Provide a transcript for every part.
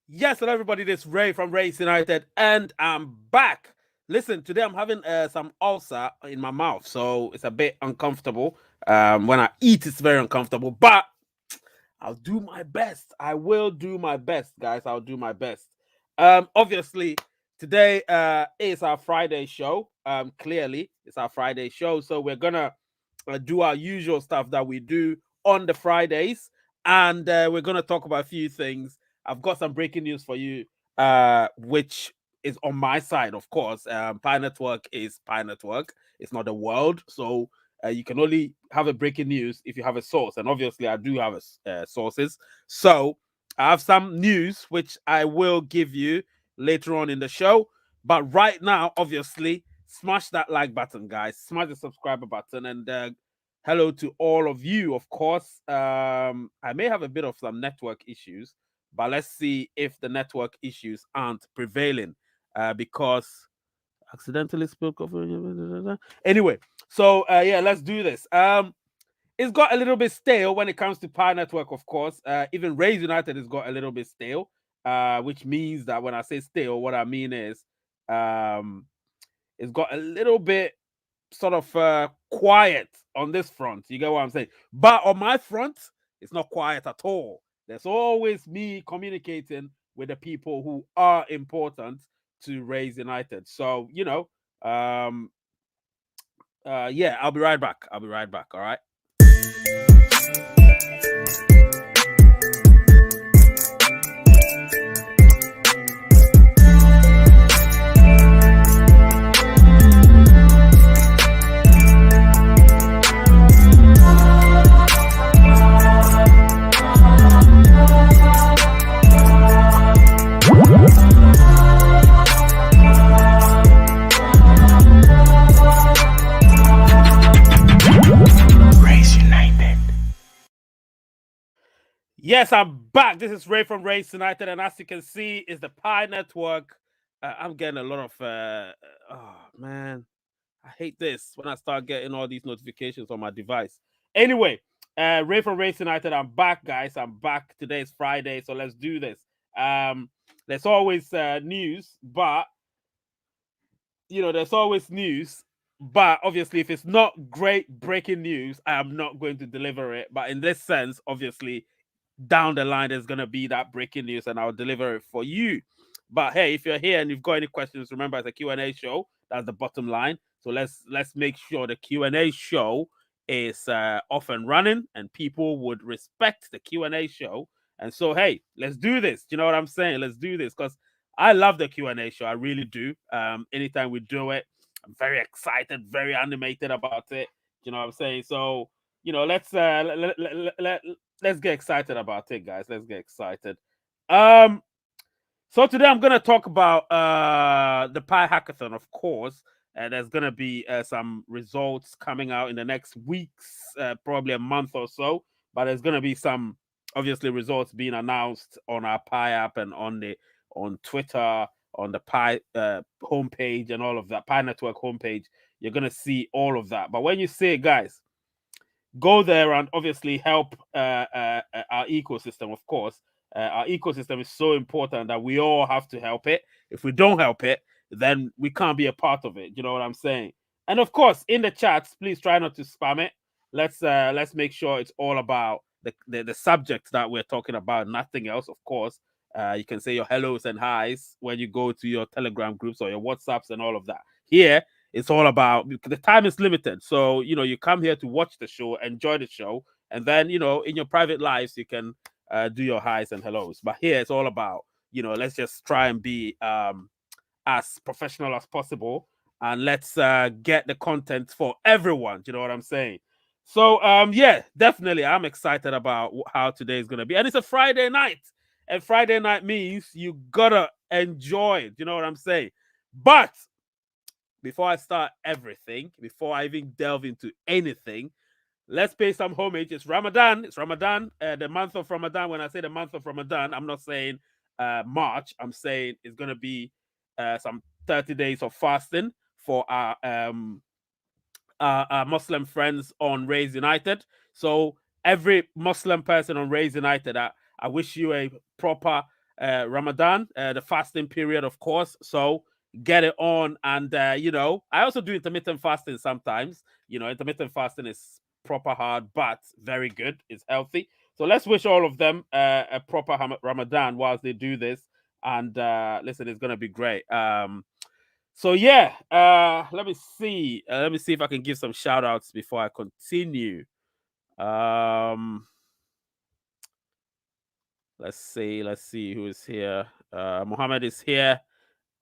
Yes, hello everybody. This is Ray from Race United, and I'm back. Listen, today I'm having some ulcer in my mouth, so it's a bit uncomfortable. When I eat, it's very uncomfortable, but I'll do my best. I will do my best, guys. I'll do my best. Obviously, today is our Friday show. Clearly, it's our Friday show, so we're gonna do our usual stuff that we do on the Fridays, and we're gonna talk about a few things. I've got some breaking news for you, which is on my side, of course. Pi Network is Pi Network. It's not the world, so you can only have a breaking news if you have a source, and obviously I do have sources. So I have some news which I will give you later on in the show. But right now, obviously, smash that like button, guys. Smash the subscriber button, and hello to all of you. Of course, I may have a bit of some network issues, but let's see if the network issues aren't prevailing. Because accidentally spoke of. Anyway, so yeah, let's do this. It's got a little bit stale when it comes to Pi Network, of course. Even Raise United has got a little bit stale, which means that when I say stale, what I mean is um, it's got a little bit sort of quiet on this front. You get what I'm saying? But on my front, it's not quiet at all. There's always me communicating with the people who are important to Raise United. So, um, yeah, I'll be right back. I'll be right back. All right. Yes, I'm back. This is Ray from Race United, and as you can see, is the Pi Network. I'm getting a lot of. Oh man, I hate this when I start getting all these notifications on my device. Anyway, Ray from Race United, I'm back, guys. I'm back. Today is Friday, so let's do this. There's always news, but there's always news. But obviously, if it's not great breaking news, I am not going to deliver it. But in this sense, obviously, down the line there's gonna be that breaking news and I'll deliver it for you. But hey, if you're here and you've got any questions, remember it's a Q&A show. That's the bottom line. So let's make sure the Q&A show is off and running and people would respect the Q&A show. And so hey, let's do this. You know what I'm saying? Let's do this because I love the Q&A show. I really do. Anytime we do it, I'm very excited, very animated about it. You know what I'm saying? So let's let's get excited about it, guys. Let's get excited. Um, so today I'm gonna talk about the Pi Hackathon, of course. There's gonna be some results coming out in the next weeks, probably a month or so. But there's gonna be some obviously results being announced on our Pi app and on Twitter, on the Pi homepage and all of that, Pi Network homepage. You're gonna see all of that. But when you see it, guys, go there and obviously help our ecosystem, of course. Our ecosystem is so important that we all have to help it. If we don't help it, then we can't be a part of it. You know what I'm saying? And of course, in the chats, please try not to spam it. Let's make sure it's all about the subject that we're talking about, nothing else, of course. You can say your hellos and highs when you go to your Telegram groups or your WhatsApps and all of that. Here, it's all about the time is limited. So, you come here to watch the show, enjoy the show, and then, in your private lives, you can do your highs and hellos. But here, it's all about, let's just try and be as professional as possible and let's get the content for everyone. You know what I'm saying? So, yeah, definitely, I'm excited about how today is going to be. And it's a Friday night. And Friday night means you gotta enjoy it. You know what I'm saying? But before I start everything, before I even delve into anything, let's pay some homage. It's Ramadan. It's Ramadan, the month of Ramadan. When I say the month of Ramadan, I'm not saying March. I'm saying it's going to be some 30 days of fasting for our Muslim friends on Raise United. So every Muslim person on Raise United, I wish you a proper Ramadan, the fasting period, of course. So get it on. And, I also do intermittent fasting sometimes. Intermittent fasting is proper hard, but very good. It's healthy. So let's wish all of them a proper Ramadan whilst they do this. And listen, it's going to be great. So yeah, let me see. Let me see if I can give some shout outs before I continue. Let's see who is here. Mohammed is here.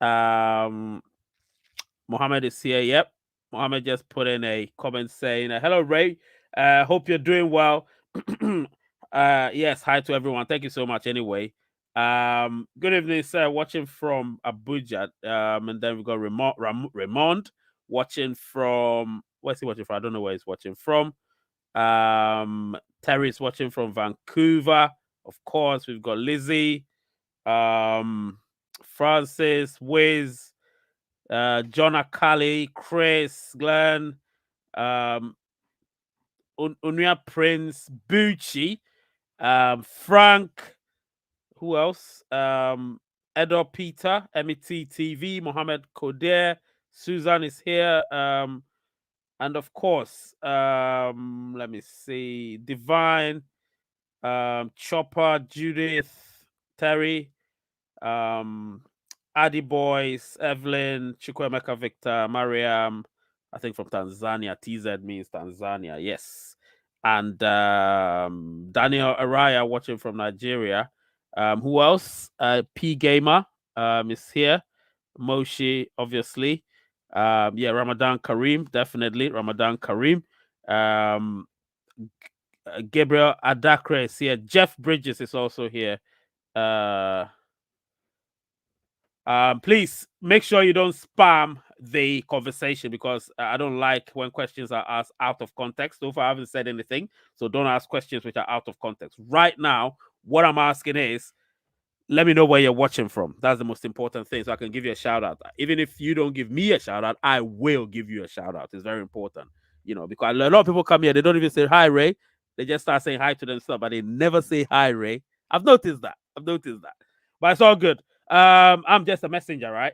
Mohammed is here. Yep. Mohammed just put in a comment saying, hello, Ray. Hope you're doing well. Yes, hi to everyone. Thank you so much anyway. Good evening, sir. Watching from Abuja. And then we got Raymond watching from, where's he watching from? I don't know where he's watching from. Terry's watching from Vancouver. Of course, we've got Lizzie, Francis, Wiz, John Akali, Chris, Glenn, Unia Prince, Bucci, Frank, who else? Edo Peter, MET TV, Mohammed Koder, Susan is here, and of course, let me see, Divine, Chopper, Judith, Terry, Addy Boys, Evelyn, Chukwemeka Victor, Mariam, I think from Tanzania. TZ means Tanzania, yes. And Daniel Araya watching from Nigeria. Who else? P Gamer is here. Moshi, obviously. Ramadan Kareem, definitely. Ramadan Kareem. Gabriel Adakre is here. Jeff Bridges is also here. Please make sure you don't spam the conversation, because I don't like when questions are asked out of context. So far, I haven't said anything, so don't ask questions which are out of context. Right now, what I'm asking is, let me know where you're watching from. That's the most important thing, so I can give you a shout out. Even if you don't give me a shout out, I will give you a shout out. It's very important, because a lot of people come here, they don't even say hi, Ray. They just start saying hi to themselves, but they never say hi, Ray. I've noticed that. But it's all good. I'm just a messenger, right?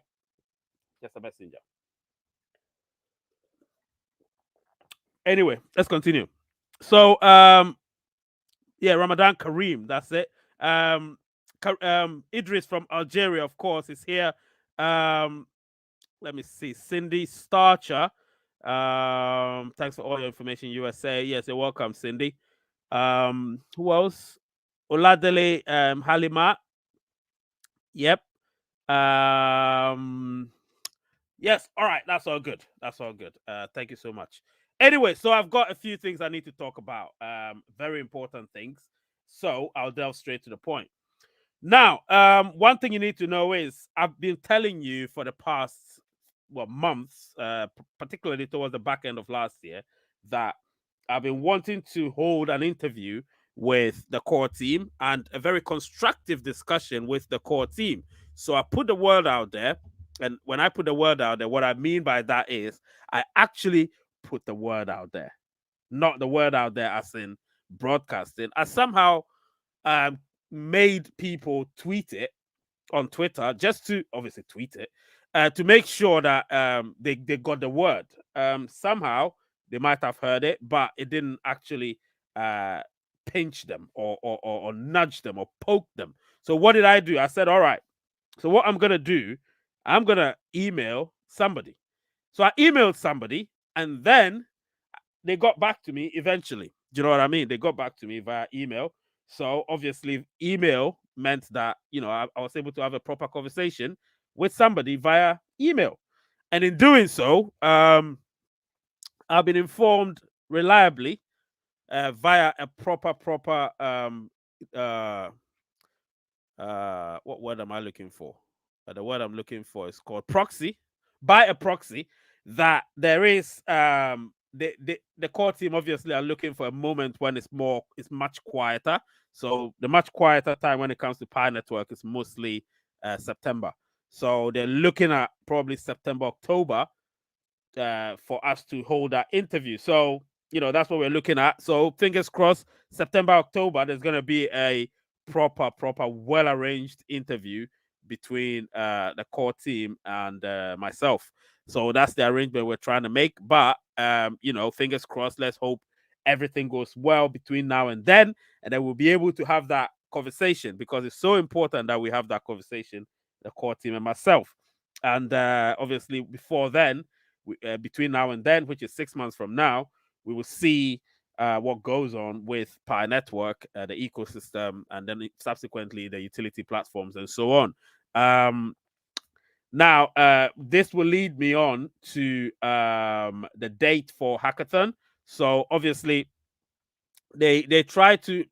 Just a messenger. Anyway, let's continue. So, Ramadan Kareem, that's it. Idris from Algeria, of course, is here. Let me see. Cindy Starcher. Thanks for all your information, USA. Yes, you're welcome, Cindy. Who else? Oladele Halima. Yep. Yes, all right, that's all good. Thank you so much. Anyway, so I've got a few things I need to talk about. Very important things. So I'll delve straight to the point. Now, one thing you need to know is I've been telling you for the past months, particularly towards the back end of last year, that I've been wanting to hold an interview with the core team and a very constructive discussion with the core team. So I put the word out there. And when I put the word out there, what I mean by that is I actually put the word out there, not the word out there as in broadcasting. I somehow made people tweet it on Twitter, just to obviously tweet it, to make sure that they got the word. Somehow they might have heard it, but it didn't actually pinch them or nudge them or poke them. So what did I do? I said, all right, so what I'm going to do, I'm going to email somebody. So I emailed somebody, and then they got back to me eventually. Do you know what I mean? They got back to me via email. So obviously, email meant that, I was able to have a proper conversation with somebody via email. And in doing so, I've been informed reliably via a proper what word am I looking for? The word I'm looking for is called proxy. By a proxy, that there is the core team obviously are looking for a moment when it's much quieter. So the much quieter time when it comes to Pi Network is mostly September. So they're looking at probably September, October for us to hold that interview. So that's what we're looking at. So fingers crossed, September, October, there's going to be a proper, well arranged interview between the core team and myself. So that's the arrangement we're trying to make. But fingers crossed. Let's hope everything goes well between now and then we'll be able to have that conversation, because it's so important that we have that conversation, the core team and myself. And obviously, before then, between now and then, which is 6 months from now, we will see what goes on with Pi Network, the ecosystem, and then subsequently the utility platforms and so on. Now, this will lead me on to the date for Hackathon. So obviously, they try to.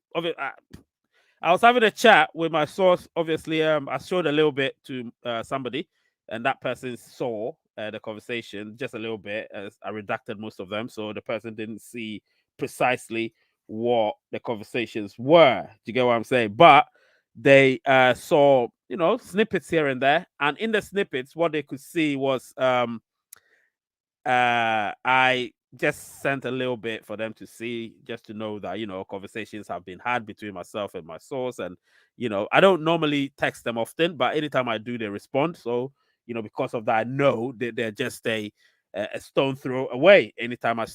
I was having a chat with my source. Obviously, I showed a little bit to somebody, and that person saw the conversation just a little bit. As I redacted most of them, so the person didn't see precisely what the conversations were. Do you get what I'm saying? But they saw, snippets here and there, and in the snippets, what they could see was I just sent a little bit for them to see, just to know that conversations have been had between myself and my source. And I don't normally text them often, but anytime I do, they respond. So because of that, I know that they're just a stone throw away. Anytime I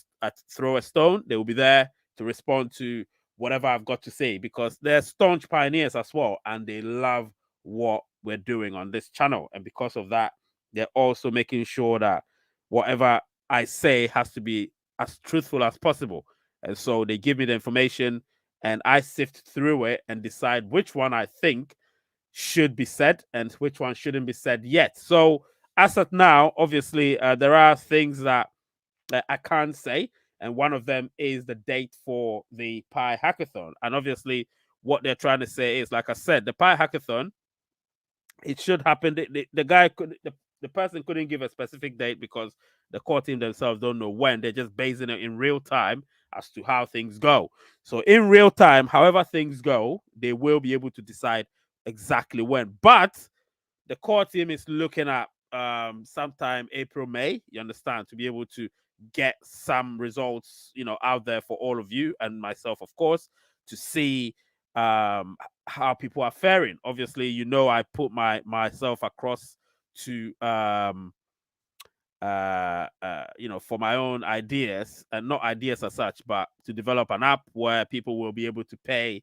throw a stone, they will be there to respond to whatever I've got to say, because they're staunch pioneers as well, and they love what we're doing on this channel. And because of that, they're also making sure that whatever I say has to be as truthful as possible. And so they give me the information, and I sift through it and decide which one I think should be said and which one shouldn't be said yet. So as of now, obviously, there are things that I can't say. And one of them is the date for the Pi Hackathon. And obviously, what they're trying to say is, like I said, the Pi Hackathon, it should happen. The guy could, the person couldn't give a specific date because the core team themselves don't know when. They're just basing it in real time as to how things go. So in real time, however things go, they will be able to decide exactly when. But the core team is looking at sometime April, May, you understand, to be able to get some results, out there for all of you and myself, of course, to see how people are faring. Obviously, I put myself across to for my own ideas, and not ideas as such, but to develop an app where people will be able to pay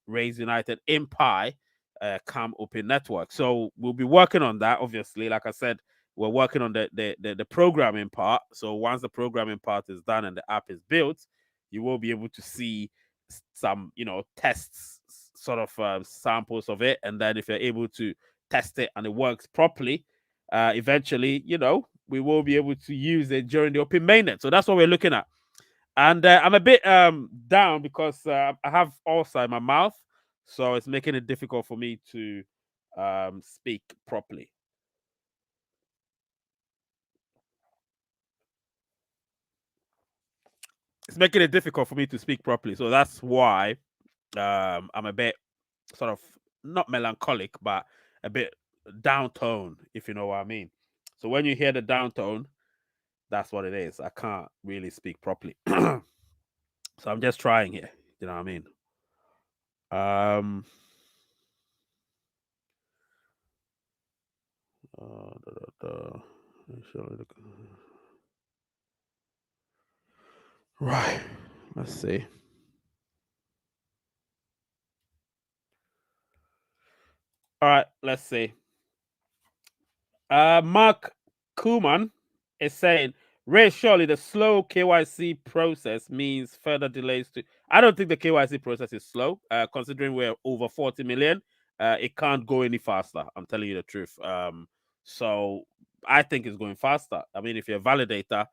Raise United in Pi, come Open Network. So we'll be working on that. Obviously, like I said, we're working on the programming part. So once the programming part is done and the app is built, you will be able to see some tests, sort of samples of it. And then if you're able to test it and it works properly, eventually, we will be able to use it during the Open Mainnet. So that's what we're looking at. And I'm a bit down because I have ulcer in my mouth, so it's making it difficult for me to speak properly. It's making it difficult for me to speak properly, so that's why I'm a bit sort of not melancholic, but a bit downtone, if you know what I mean. So when you hear the downtone, that's what it is. I can't really speak properly. So I'm just trying here. You know what I mean? Um da, da, da. Right. Let's see. All right, let's see. Mark Kuman is saying, Ray, surely the slow KYC process means further delays to. I don't think the KYC process is slow, considering we're over 40 million. It can't go any faster. I'm telling you the truth. So I think it's going faster. I mean, if you're a validator,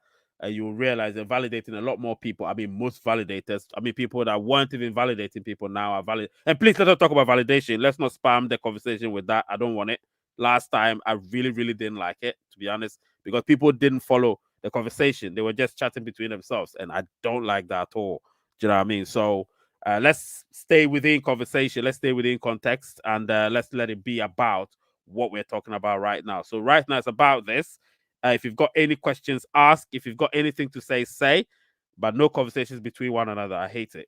you will realize they're validating a lot more people. I mean, most validators, people that weren't even validating people now are valid. And please, let us talk about validation. Let's not spam the conversation with that. I don't want it. Last time, I really, really didn't like it, to be honest, because people didn't follow the conversation. They were just chatting between themselves, and I don't like that at all. Do you know what I mean? So let's stay within conversation. Let's stay within context, and let's let it be about what we're talking about right now. So right now, it's about this. If you've got any questions, ask. If you've got anything to say, say. But no conversations between one another. I hate it,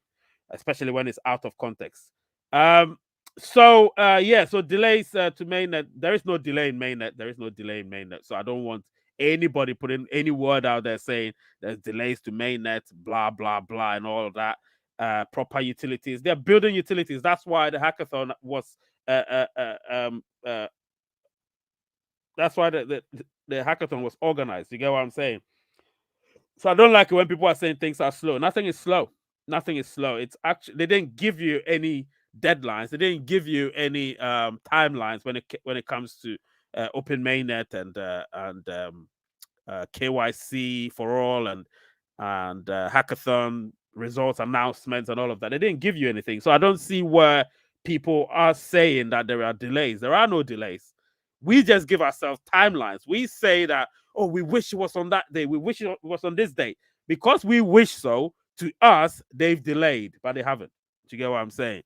especially when it's out of context. Um. So yeah. So delays to mainnet. There is no delay in mainnet. There is no delay in mainnet. So I don't want anybody putting any word out there saying there's delays to mainnet, blah blah blah, and all of that. Proper utilities. They're building utilities. That's why the hackathon was. That's why the hackathon was organized. You get what I'm saying? So I don't like it when people are saying things are slow. Nothing is slow. Nothing is slow. It's actually they didn't give you any deadlines. They didn't give you any timelines when it comes to open mainnet and KYC for all and hackathon results announcements and all of that. They didn't give you anything, so I don't see where people are saying that there are delays. There are no delays. We just give ourselves timelines. We say that, oh, we wish it was on that day. We wish it was on this day because we wish so. To us, they've delayed, but they haven't. Do you get what I'm saying?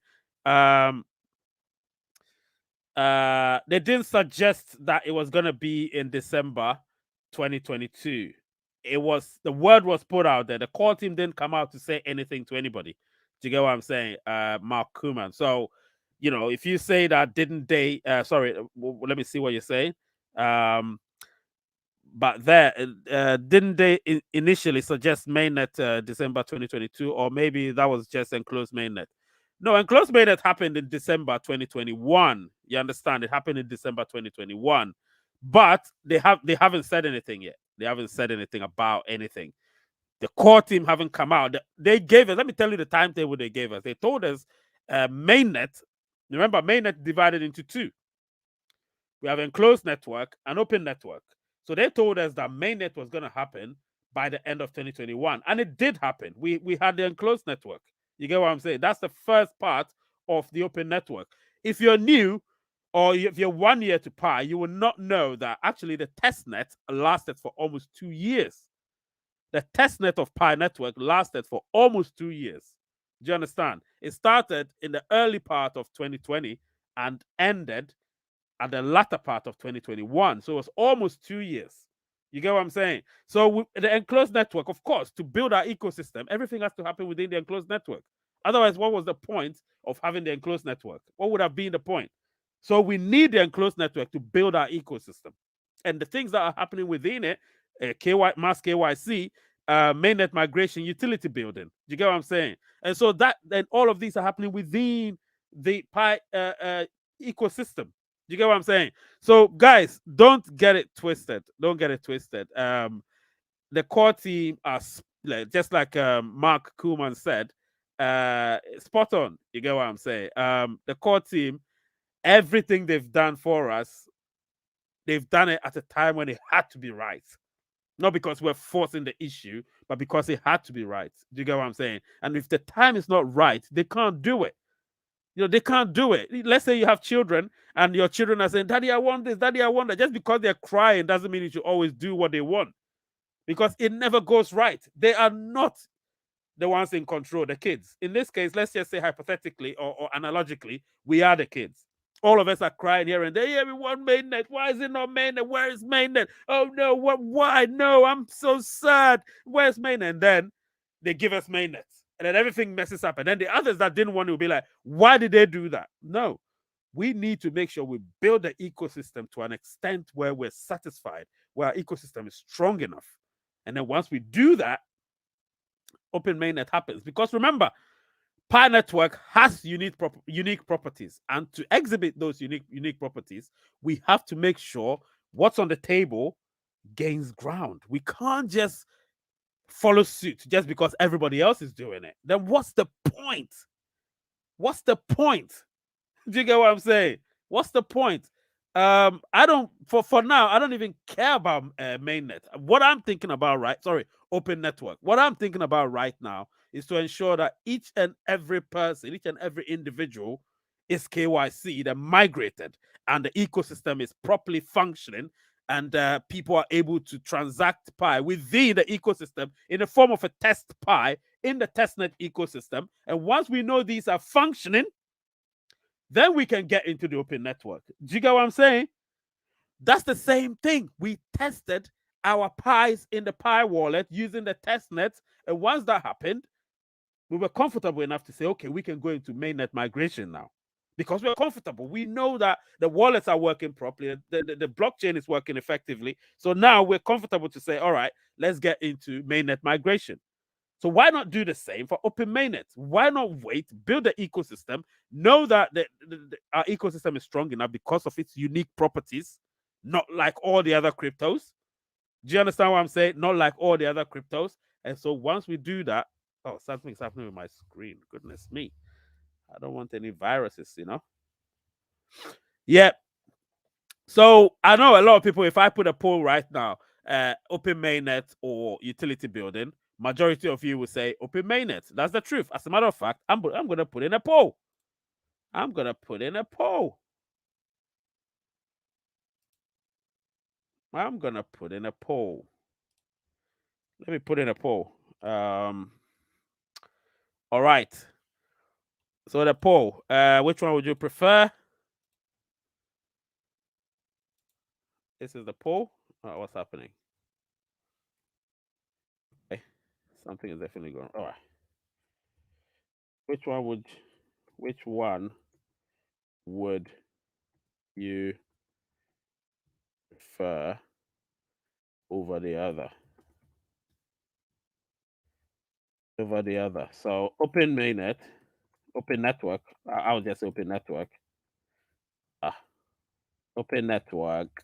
Um, they didn't suggest that it was gonna be in December 2022. It was the word was put out there. The core team didn't come out to say anything to anybody. Do you get what I'm saying? Mark Kuman. So, if you say that, didn't they? Sorry, let me see what you're saying. Um, but there, didn't they initially suggest mainnet December 2022, or maybe that was just enclosed mainnet? No, enclosed mainnet happened in December 2021. You understand? It happened in December 2021, but they haven't said anything yet. They haven't said anything about anything. The core team haven't come out. They gave us. Let me tell you the timetable they gave us. They told us mainnet. Remember, mainnet divided into two. We have enclosed network and open network. So they told us that mainnet was going to happen by the end of 2021, and it did happen. We had the enclosed network. You get what I'm saying? That's the first part of the open network. If you're new or if you're 1 year to Pi, you will not know that actually the test net lasted for almost 2 years. The test net of Pi network lasted for almost 2 years. Do you understand? It started in the early part of 2020 and ended at the latter part of 2021. So it was almost 2 years. You get what I'm saying? So the enclosed network, of course, to build our ecosystem, everything has to happen within the enclosed network. Otherwise, what was the point of having the enclosed network? What would have been the point? So we need the enclosed network to build our ecosystem. And the things that are happening within it, mass KYC, mainnet migration, utility building. Do you get what I'm saying? And so then all of these are happening within the Pi ecosystem. You get what I'm saying? So, guys, don't get it twisted. Don't get it twisted. The core team are just like Mark Kuhlman said, spot on. You get what I'm saying? The core team, everything they've done for us, they've done it at a time when it had to be right. Not because we're forcing the issue, but because it had to be right. Do you get what I'm saying? And if the time is not right, they can't do it. They can't do it. Let's say you have children and your children are saying, Daddy, I want this, Daddy, I want that. Just because they're crying doesn't mean you should always do what they want because it never goes right. They are not the ones in control, the kids. In this case, let's just say hypothetically or analogically, we are the kids. All of us are crying here and there. Yeah, we want mainnet. Why is it not mainnet? Where is mainnet? Oh no, what? Why? No, I'm so sad. Where's mainnet? And then they give us mainnet, and then everything messes up. And then the others that didn't want to be like, why did they do that? No, we need to make sure we build the ecosystem to an extent where we're satisfied, where our ecosystem is strong enough. And then once we do that, open mainnet happens. Because remember, Pi network has unique properties, and to exhibit those unique properties, we have to make sure what's on the table gains ground. We can't just follow suit just because everybody else is doing it. Then what's the point? What's the point? Do you get what I'm saying? What's the point? I don't for now. I don't even care about mainnet. What I'm thinking about, open network. What I'm thinking about right now is to ensure that each and every person, each and every individual, is KYC, they're migrated, and the ecosystem is properly functioning, and people are able to transact Pi within the ecosystem in the form of a test Pi in the testnet ecosystem. And once we know these are functioning, then we can get into the open network. Do you get what I'm saying? That's the same thing. We tested our Pis in the Pi wallet using the test net. And once that happened, we were comfortable enough to say, okay, we can go into mainnet migration now. because we're comfortable. We know that the wallets are working properly, the blockchain is working effectively. So now we're comfortable to say, all right, let's get into mainnet migration. So why not do the same for Open Mainnet? Why not wait, build the ecosystem, know that our ecosystem is strong enough because of its unique properties, not like all the other cryptos. Do you understand what I'm saying? Not like all the other cryptos. And so once we do that, oh, something's happening with my screen. Goodness me. I don't want any viruses, Yeah. So I know a lot of people, if I put a poll right now, Open Mainnet or utility building, majority of you will say Open Mainnet. That's the truth. As a matter of fact, I'm going to put in a poll. I'm going to put in a poll. I'm going to put in a poll. Let me put in a poll. All right. So the poll, which one would you prefer? This is the poll. Oh, what's happening? Okay. Something is definitely going. All right. Which one would you prefer over the other? Over the other. So Open Mainnet, Open Network. I'll just say Open Network. Ah, Open Network.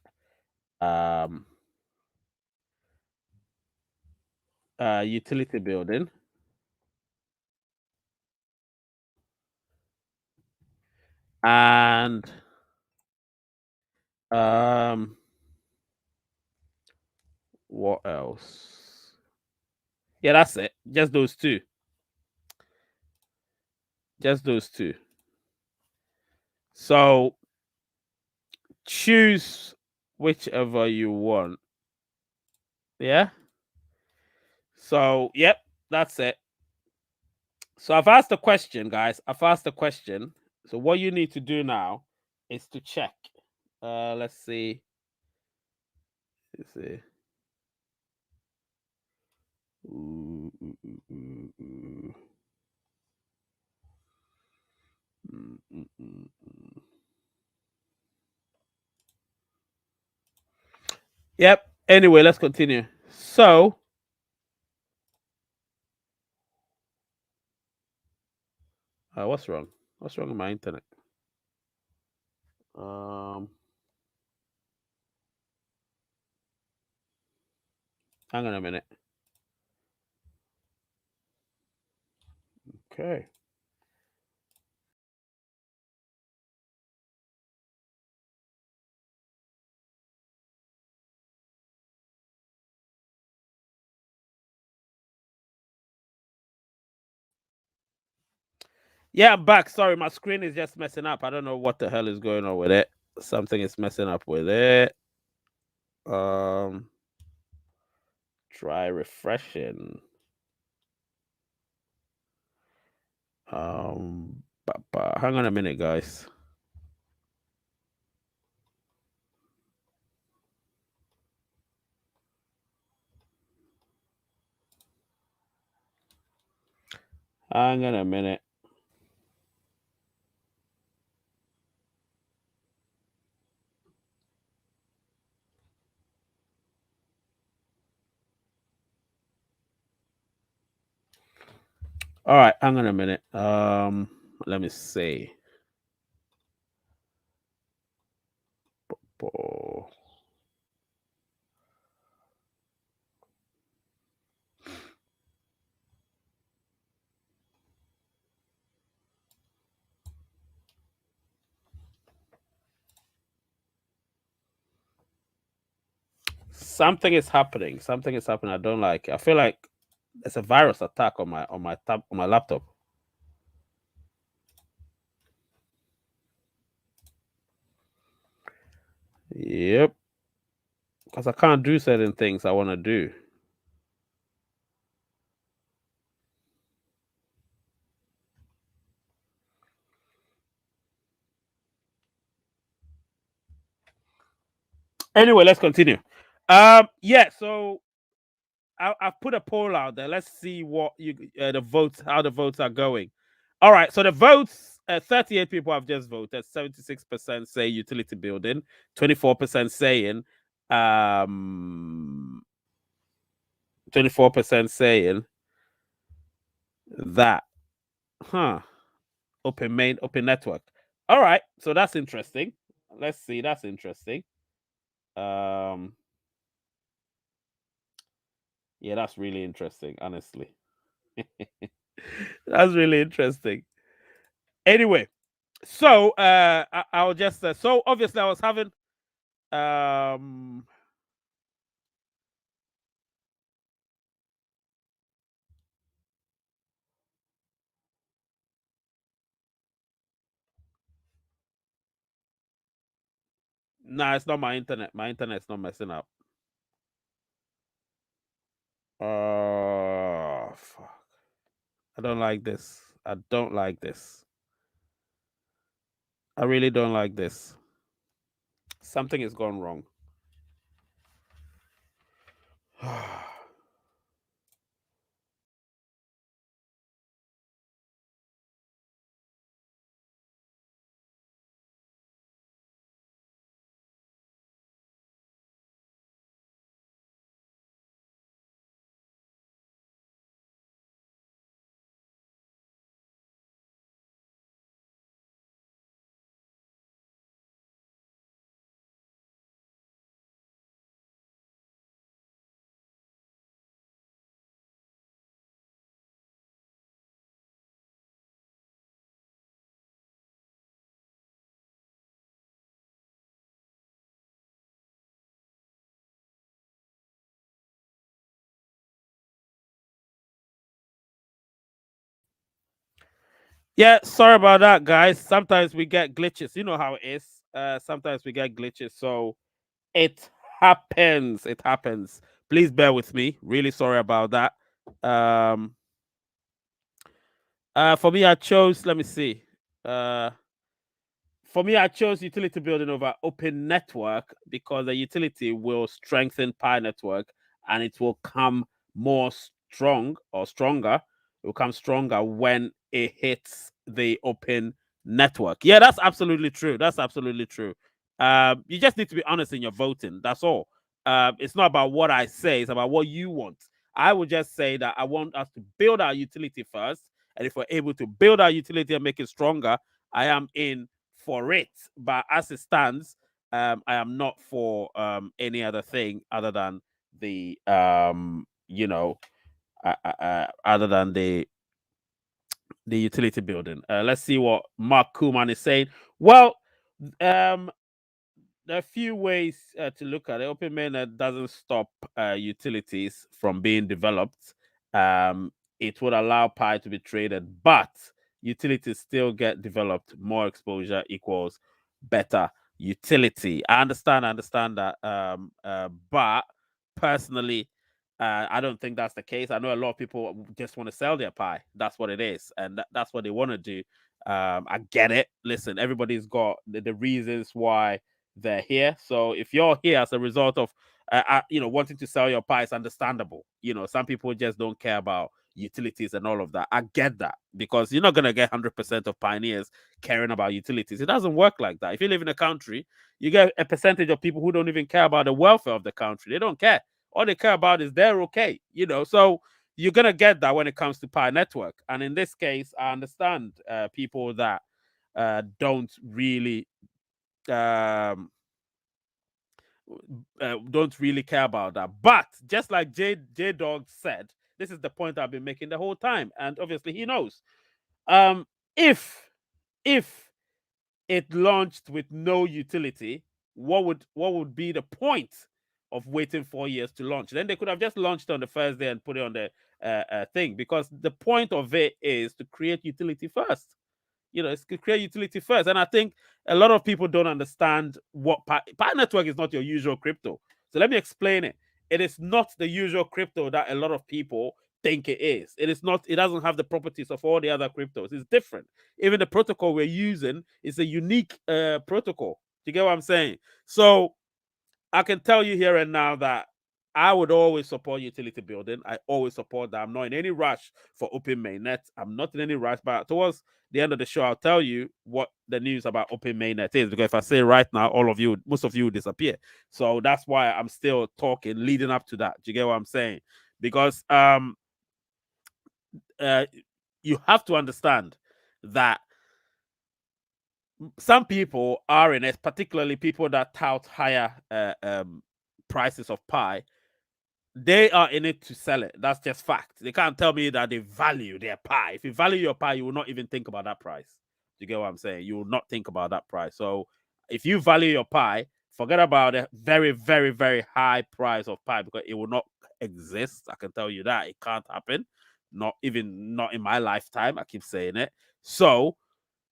Um, Utility building. And what else? Yeah, that's it. Just those two. Just those two. So choose whichever you want. Yeah. So, yep, that's it. So I've asked the question, guys. I've asked the question. So what you need to do now is to check. Let's see. Let's see. Ooh, ooh, ooh, ooh, ooh. Mm, mm, mm, mm. Yep. Anyway, let's continue. So, what's wrong? What's wrong with my internet? Um, Hang on a minute. Okay. Yeah, I'm back. Sorry, my screen is just messing up. I don't know what the hell is going on with it. Something is messing up with it. Try refreshing. Hang on a minute, guys. Hang on a minute. All right, hang on a minute. Let me see. Something is happening. Something is happening. I don't like it. I feel like there's a virus attack on my laptop. Yep. Because I can't do certain things I want to do. Anyway, let's continue. Yeah. So I've put a poll out there. Let's see what the votes, how the votes are going. All right. So the votes 38 people have just voted. 76% say utility building. 24% saying 24% saying that open network. All right, so that's interesting. Let's see, that's interesting. Yeah, that's really interesting, honestly. That's really interesting. Anyway, so I'll just so obviously I was having nah, it's not my internet. My internet's not messing up. Fuck. I don't like this. I don't like this. I really don't like this. Something is gone wrong. Yeah, sorry about that, guys. Sometimes we get glitches. You know how it is. Sometimes we get glitches. So it happens. It happens. Please bear with me. Really sorry about that. For me, I chose, let me see. For me, I chose utility building over open network because the utility will strengthen Pi network and it will come more strong or stronger. It will come stronger when it hits the open network. Yeah, that's absolutely true. That's absolutely true. You just need to be honest in your voting. That's all. It's not about what I say, it's about what you want. I would just say that I want us to build our utility first. And if we're able to build our utility and make it stronger, I am in for it. But as it stands, I am not for any other thing other than the other than the utility building. Let's see what Mark Kuhlman is saying. Well, there are a few ways to look at it. Open Mainnet doesn't stop utilities from being developed. It would allow Pi to be traded, but utilities still get developed. More exposure equals better utility. I understand that. But personally, I don't think that's the case. I know a lot of people just want to sell their Pi. That's what it is, and that's what they want to do. I get it. Listen, everybody's got the reasons why they're here. So if you're here as a result of wanting to sell your Pi, it's understandable. Some people just don't care about utilities and all of that. I get that because you're not gonna get 100% of pioneers caring about utilities. It doesn't work like that. If you live in a country, you get a percentage of people who don't even care about the welfare of the country. They don't care. All they care about is they're okay. So you're gonna get that when it comes to Pi network. And in this case, I understand people that don't really don't really care about that. But just like J Dog said, this is the point I've been making the whole time, and obviously he knows. If it launched with no utility, what would be the point of waiting 4 years to launch? Then they could have just launched on the first day and put it on the thing, because the point of it is to create utility first. It's to create utility first. And I think a lot of people don't understand what Pi network is not your usual crypto. So let me explain it. It is not the usual crypto that a lot of people think it is. It is not. It doesn't have the properties of all the other cryptos. It's different. Even the protocol we're using is a unique protocol. Do you get what I'm saying? So I can tell you here and now that I would always support utility building. I always support that. I'm not in any rush for Open Mainnet. I'm not in any rush, but towards the end of the show, I'll tell you what the news about Open Mainnet is. Because if I say right now, most of you will disappear. So that's why I'm still talking leading up to that. Do you get what I'm saying? Because uh, you have to understand that some people are in it, particularly people that tout higher prices of Pi. They are in it to sell it. That's just fact. They can't tell me that they value their Pi. If you value your Pi, you will not even think about that price. Do you get what I'm saying? You will not think about that price. So if you value your Pi, forget about the very, very, very high price of Pi because it will not exist. I can tell you that. It can't happen. Not in my lifetime. I keep saying it. So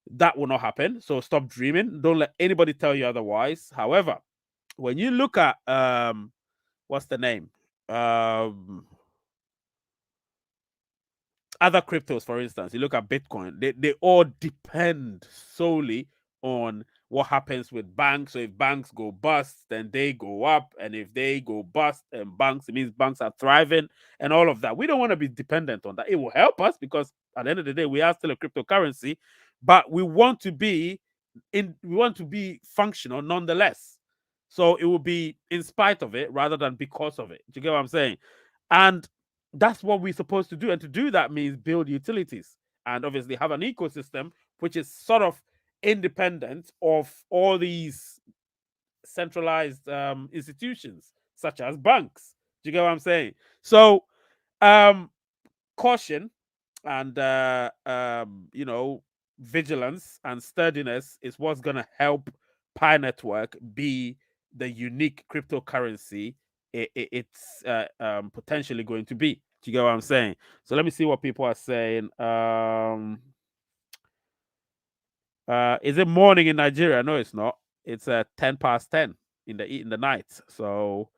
that will not happen. So stop dreaming. Don't let anybody tell you otherwise. However, when you look at what's the name? Other cryptos, for instance, you look at Bitcoin, they all depend solely on what happens with banks. So if banks go bust, then they go up. And if they go bust and banks, it means banks are thriving and all of that. We don't want to be dependent on that. It will help us because at the end of the day, we are still a cryptocurrency, but we want to be functional nonetheless. So it will be in spite of it rather than because of it. Do you get what I'm saying? And that's what we're supposed to do. And to do that means build utilities and obviously have an ecosystem which is sort of independent of all these centralized institutions, such as banks. Do you get what I'm saying? So, caution and vigilance and sturdiness is what's going to help Pi Network be the unique cryptocurrency it's potentially going to be. Do you get what I'm saying? So let me see what people are saying. Is it morning in Nigeria? No, it's not. It's 10 past 10 in the night. So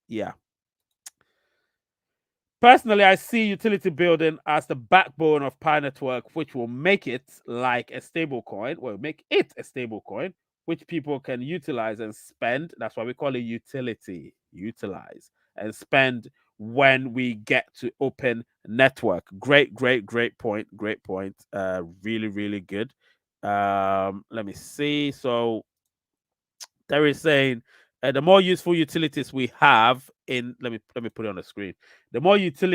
yeah. Personally, I see utility building as the backbone of Pi Network, which will make it like a stable coin, well, make it a stable coin, which people can utilize and spend. That's why we call it utility, utilize and spend when we get to Open Network. Great, great, great point. Great point. Really, really good. Let me see. So there is saying the more useful utilities we have in let me put it on the screen. The more useful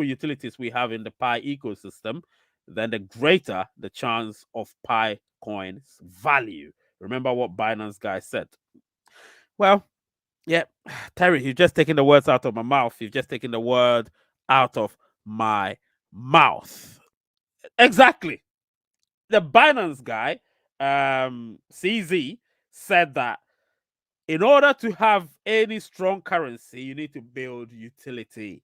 utilities we have in the Pi ecosystem, then the greater the chance of Pi coins value. Remember what Binance guy said. Well, yeah, Terry, you've just taken the words out of my mouth. You've just taken the word out of my mouth. Exactly. The Binance guy, CZ, said that in order to have any strong currency, you need to build utility.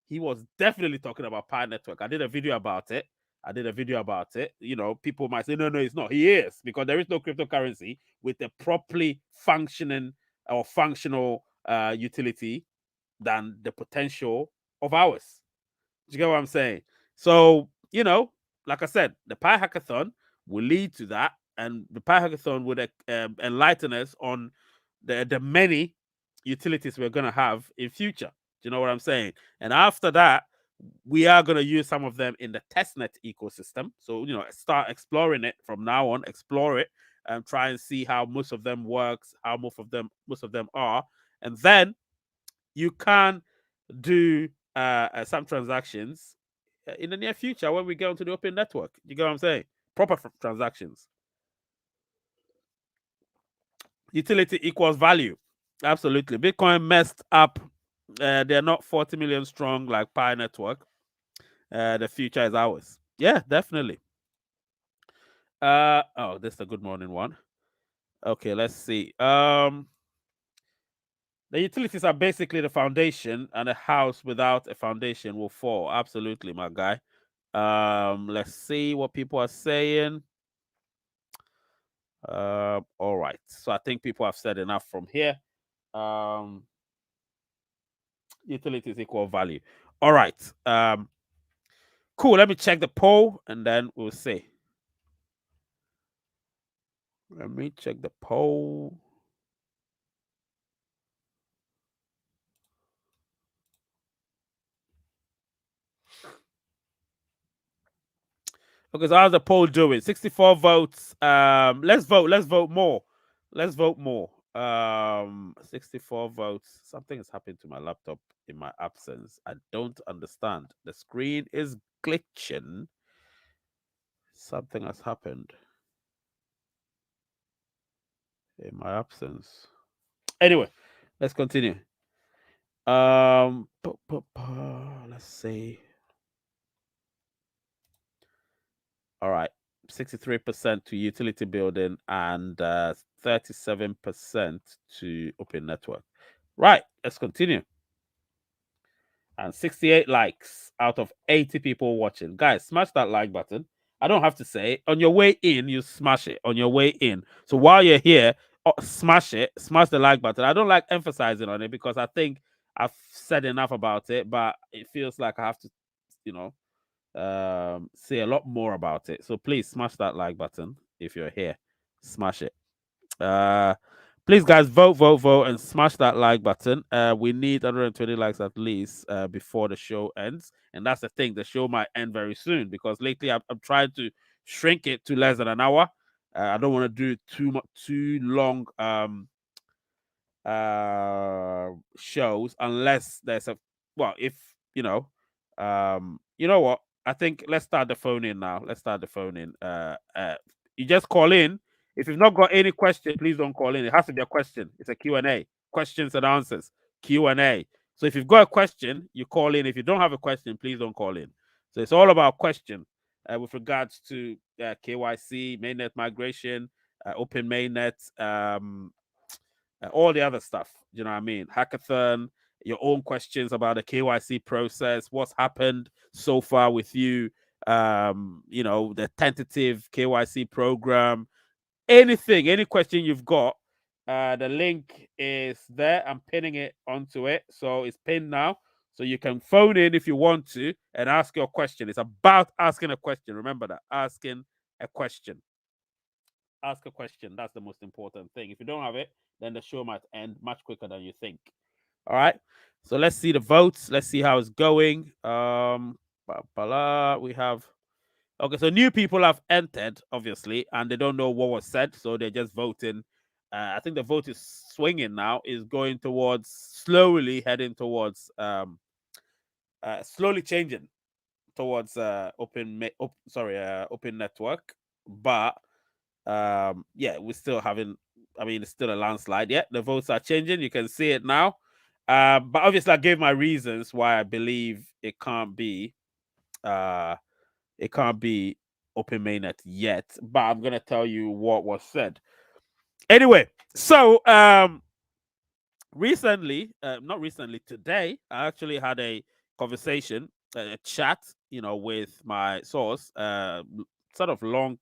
He was definitely talking about Pi Network. I did a video about it. You know, people might say, no, it's not. He is, because there is no cryptocurrency with a properly functioning or functional utility than the potential of ours. Do you get what I'm saying? So, you know, like I said, the Pi Hackathon will lead to that, and the Pi Hackathon would enlighten us on the many utilities we're going to have in future. Do you know what I'm saying? And after that, we are going to use some of them in the testnet ecosystem. So, you know, start exploring it from now on, explore it and try and see how most of them works, how most of them are. And then you can do some transactions in the near future when we get onto the open network. You get what I'm saying? Proper transactions. Utility equals value. Absolutely. Bitcoin messed up. They're not 40 million strong like Pi Network. The future is ours. Yeah, definitely. This is a good morning one. Okay, let's see. The utilities are basically the foundation, and a house without a foundation will fall. Absolutely, my guy. Let's see what people are saying. All right. So I think people have said enough from here. Utilities equal value. All right. Cool. Let me check the poll and then we'll see. Let me check the poll. Okay, so how's the poll doing? 64 votes. Let's vote. Let's vote more. Let's vote more. 64 votes. Something has happened to my laptop in my absence. I don't understand. The screen is glitching. Something has happened in my absence. Anyway, let's continue. Let's see. All right, 63% to utility building and 37% to open network. Right, let's continue. And 68 likes out of 80 people watching. Guys, smash that like button. I don't have to say. On your way in, you smash it. On your way in. So while you're here, smash it. Smash the like button. I don't like emphasizing on it because I think I've said enough about it, but it feels like I have to, you know, say a lot more about it. So please smash that like button if you're here. Smash it. Uh Please guys vote and smash that like button. We need 120 likes at least before the show ends. And that's the thing, the show might end very soon because lately I'm trying to shrink it to less than an hour. I don't want to do too long shows unless there's a, well, if you know what, I think let's start the phone in now. Let's start the phone in. You just call in. If you've not got any question, please don't call in. It has to be a question. It's a Q&A, questions and answers, Q&A. So if you've got a question, you call in. If you don't have a question, please don't call in. So it's all about question with regards to KYC, mainnet migration, open mainnet, all the other stuff. You know what I mean? Hackathon, your own questions about the KYC process, what's happened so far with you, the tentative KYC program, anything, any question you've got. The link is there. I'm pinning it onto it. So it's pinned now. So you can phone in if you want to and ask your question. It's about asking a question. Remember that. Asking a question. Ask a question. That's the most important thing. If you don't have it, then the show might end much quicker than you think. All right. So let's see the votes. Let's see how it's going. We have, okay. So new people have entered, obviously, and they don't know what was said, so they're just voting. I think the vote is swinging now. Is going towards slowly heading towards slowly changing towards open network, but yeah, we're still having, I mean, it's still a landslide. Yeah, the votes are changing. You can see it now. But obviously I gave my reasons why I believe it can't be open mainnet yet, but I'm gonna tell you what was said. Anyway, so recently, not recently, today, I actually had a conversation, a chat, with my source, sort of long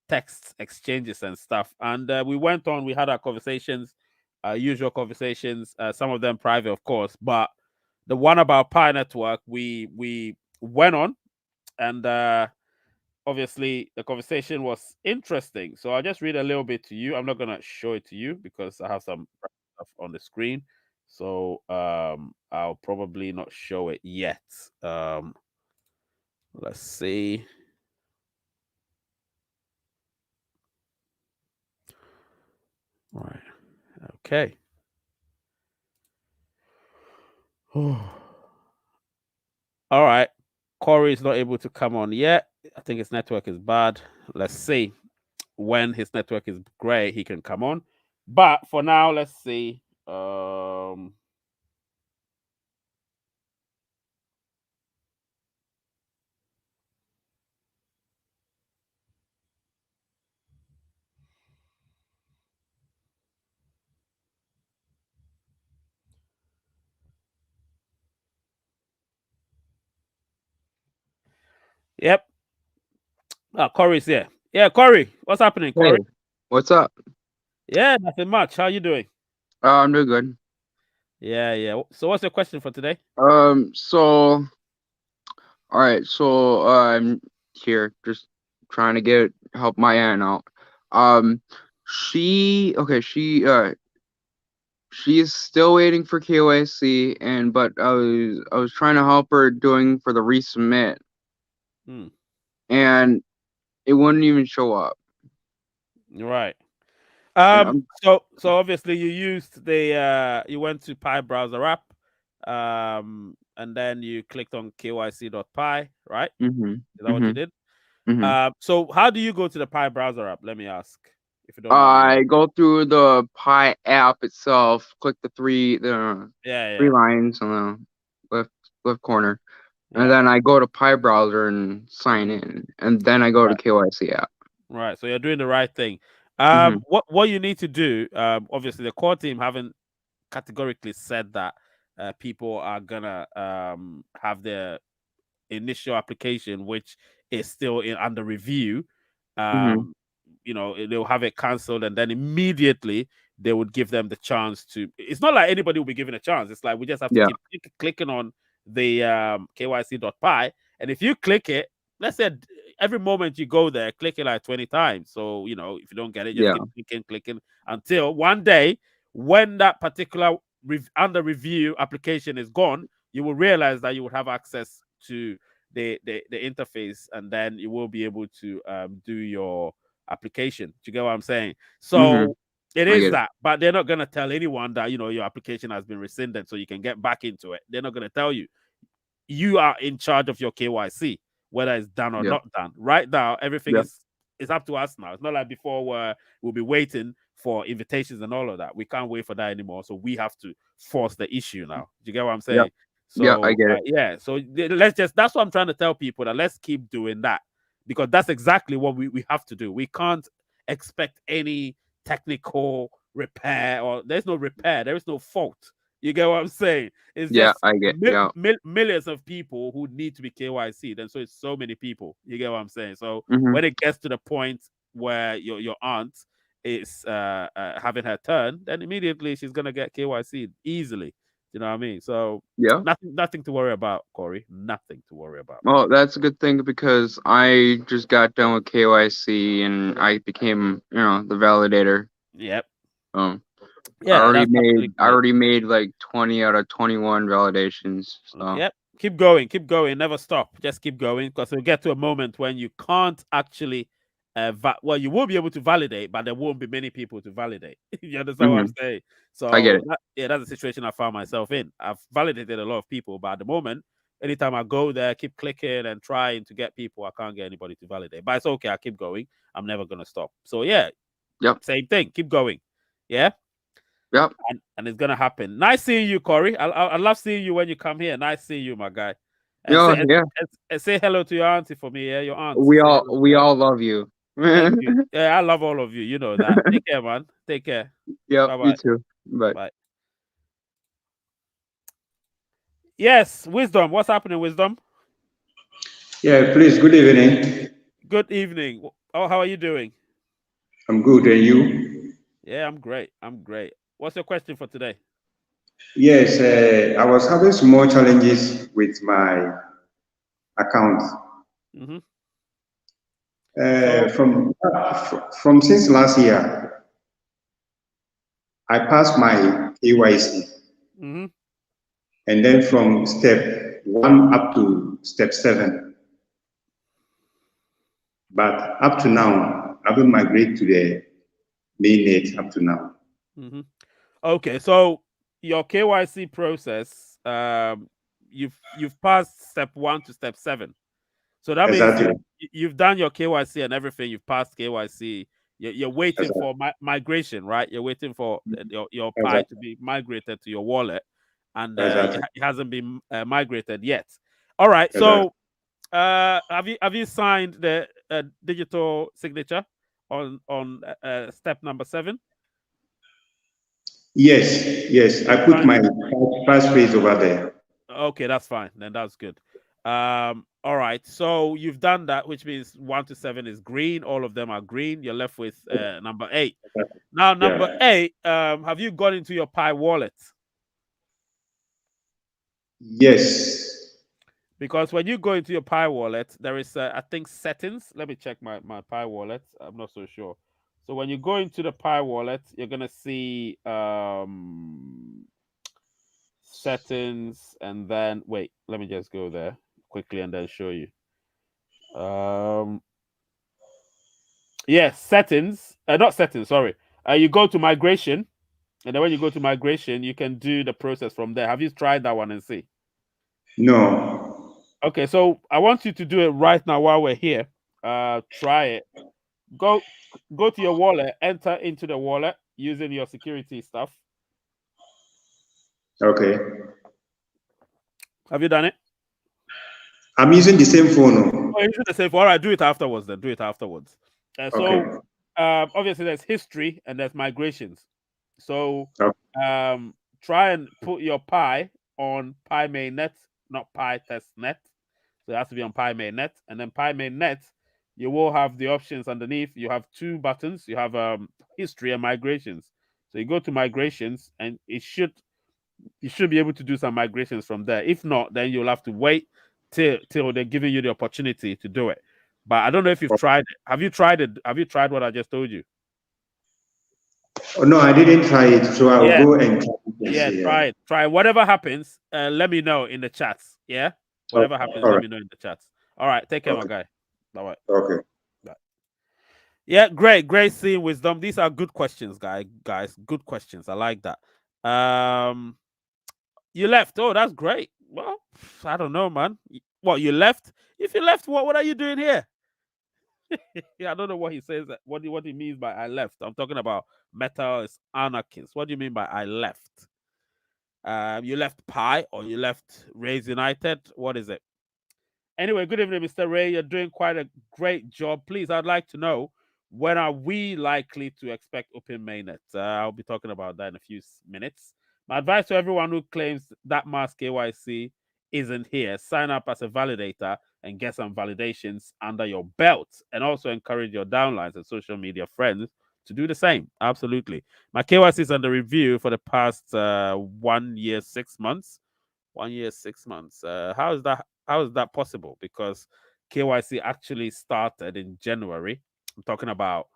text exchanges and stuff. And we went on, we had our conversations, usual conversations, some of them private, of course, but the one about Pi Network, we went on, and obviously the conversation was interesting. So I'll just read a little bit to you. I'm not gonna show it to you because I have some stuff on the screen. So I'll probably not show it yet. Let's see. All right. Okay. All right. Corey is not able to come on yet. I think his network is bad. Let's see. When his network is great, he can come on. But for now, let's see. Yep. Corey's here. Yeah, Corey. What's happening, Hey, Corey? what's up? Yeah, nothing much. How you doing? I'm doing good. Yeah, yeah. So what's your question for today? So, all right, so I'm here just trying to get help my aunt out. Um, she's still waiting for KYC, and but I was trying to help her doing for the resubmit, Hmm. and it wouldn't even show up. Right. And I'm So obviously you used the you went to Pi browser app, and then you clicked on kyc.py, right? mhm. Is that what you Mhm. did? Mhm. So how do you go to the Pi browser app? Let me ask, if you don't mind me I asking. go through the Pi app itself, click the Yeah, three yeah, lines on the left corner, and yeah. then I go to Pi browser and sign Hmm. in, and then I go to Right, KYC app. right. So you're doing the right thing. Mhm. What you need to do, obviously the core team haven't categorically said that people are gonna have their initial application, which is still under review, Mhm. um, they'll have it cancelled, and then immediately they would give them the chance to. It's not like anybody will be given a chance. It's like we just have to Yeah. keep clicking on the kyc.py, and if you click it, let's say every moment you go there, click it like 20 times. So if you don't get it, just Yeah. keep clicking until one day when that particular under review application is gone, you will realize that you would have access to the interface, and then you will be able to do your application. Do you get what I'm saying? Mhm. So it I is get it. that, but they're not going to tell anyone that your application has been rescinded so you can get back into it. They're not going to tell you. You are in charge of your KYC, whether it's done or Yeah. not done. Right now, everything Yeah. is up to us now. It's not like before where we'll be waiting for invitations and all of that. We can't wait for that anymore. So we have to force the issue now. Do you get what I'm Yeah. saying? Yeah. I So get it. yeah. So let's just. That's what I'm trying to tell people, that let's keep doing that, because that's exactly what we have to do. We can't expect any technical repair, or there's no repair. There is no fault. You get what I'm saying? It's Yeah. just I get. Yeah. millions of people who need to be KYC. And so it's so many people. You get what I'm saying? So Mhm. when it gets to the point where your aunt is having her turn, then immediately she's gonna get KYC easily. You know what I mean? So Yeah. nothing to worry about, Corey. Nothing to worry about. Well, that's a good thing because I just got done with KYC and I became, the validator. Yep. Um, Yeah, that's absolutely I great. already made like 20 out of 21 validations. So, Yep. Keep going, never stop. Just keep going, because it'll get to a moment when you can't actually, well, you will be able to validate, but there won't be many people to validate. You understand what I'm mhm. saying? I get So it. yeah, that's the situation I found myself in. I've validated a lot of people, but at the moment, anytime I go there, keep clicking and trying to get people, I can't get anybody to validate. But it's okay. I keep going. I'm never gonna stop. So yeah, Yep. same thing. Keep going. Yeah. Yep. And it's gonna happen. Nice seeing you, Corey. I love seeing you when you come here. Nice seeing you, my guy. And Yeah. say Yeah. and say hello to your auntie for me. Yeah, your aunt. Say hello to We her. all love you. Thank you. Yeah, I love all of you. You know that. Take care, man. Take care. Yep. Bye You bye. too. Bye. Bye. Yes, wisdom. What's happening, wisdom? Yeah, please, good evening. Good evening. Oh, how are you doing? I'm good, and you? Yeah, I'm great. I'm great. What's your question for today? Yes, I was having small challenges with my account. Mm-hmm. Uh, So. from from since last year, I passed my KYC, Mm-hmm. and then from step one up to step seven. But up to now, I haven't migrated to the mainnet up to now. Mm-hmm. Okay, so your KYC process, you've passed step 1 to step 7. So that means Exactly. you've done your KYC and everything. You've passed KYC. You're waiting Exactly. for migration, right? You're waiting for your Pi to Exactly. be migrated to your wallet, and Exactly. it hasn't been migrated yet. All right. Exactly. So have you signed the digital signature on step number 7? Yes, yes. I You've put signed. my passphrase over there. Okay, that's fine. Then that's good. All right. So you've done that, which means 1 to 7 is green. All of them are green. You're left with number 8. Now, number Yeah. 8, have you gone into your Pi wallet? Yes. Because when you go into your Pi wallet, there is, I think, settings. Let me check my Pi wallet. I'm not so sure. So when you go into the Pi wallet, you're gonna see settings, and then wait. Let me just go there quickly and then show you. Um, Yes, settings. Not settings. Sorry. You go to migration, and then when you go to migration, you can do the process from there. Have you tried that one and see? No. Okay, so I want you to do it right now while we're here. Try it. Go to your wallet. Enter into the wallet using your security stuff. Okay. Have you done it? I'm using the same phone. Oh, you're using the same. All right, do it afterwards. Then do it afterwards. Okay. Obviously there's history and there's migrations. So Okay. try and put your Pi on Pi Mainnet, not Pi Testnet. So it has to be on Pi Mainnet, and then Pi Mainnet, you will have the options underneath. You have two buttons. You have history and migrations. So you go to migrations, and you should be able to do some migrations from there. If not, then you'll have to wait till they're giving you the opportunity to do it. But I don't know if you've tried it. Have you tried it? Have you tried what I just told you? Oh, no, I didn't try it, so I'll go and try it and see. Try it. Try it. Whatever happens, let me know in the chats. Yeah, whatever happens, let me know in the chats. All right, take care, my guy. Bye. Okay. Bye. Yeah, great seeing wisdom. These are good questions, guys. Good questions. I like that. You left. Oh, that's great. Well, I don't know, man. What, you left? If you left, what are you doing here? Yeah, I don't know what he says. What he means by I left. I'm talking about Meta is anarchist. What do you mean by I left? You left Pi or you left Rays United? What is it? Anyway, good evening, Mr. Ray. You're doing quite a great job. Please, I'd like to know, when are we likely to expect Open Mainnet? I'll be talking about that in a few minutes. My advice to everyone who claims that mass KYC isn't here: sign up as a validator and get some validations under your belt, and also encourage your downlines and social media friends to do the same. Absolutely. My KYC is under review for the past 1 year, 6 months. 1 year, 6 months. How is that? How is that possible? Because KYC actually started in January. I'm talking about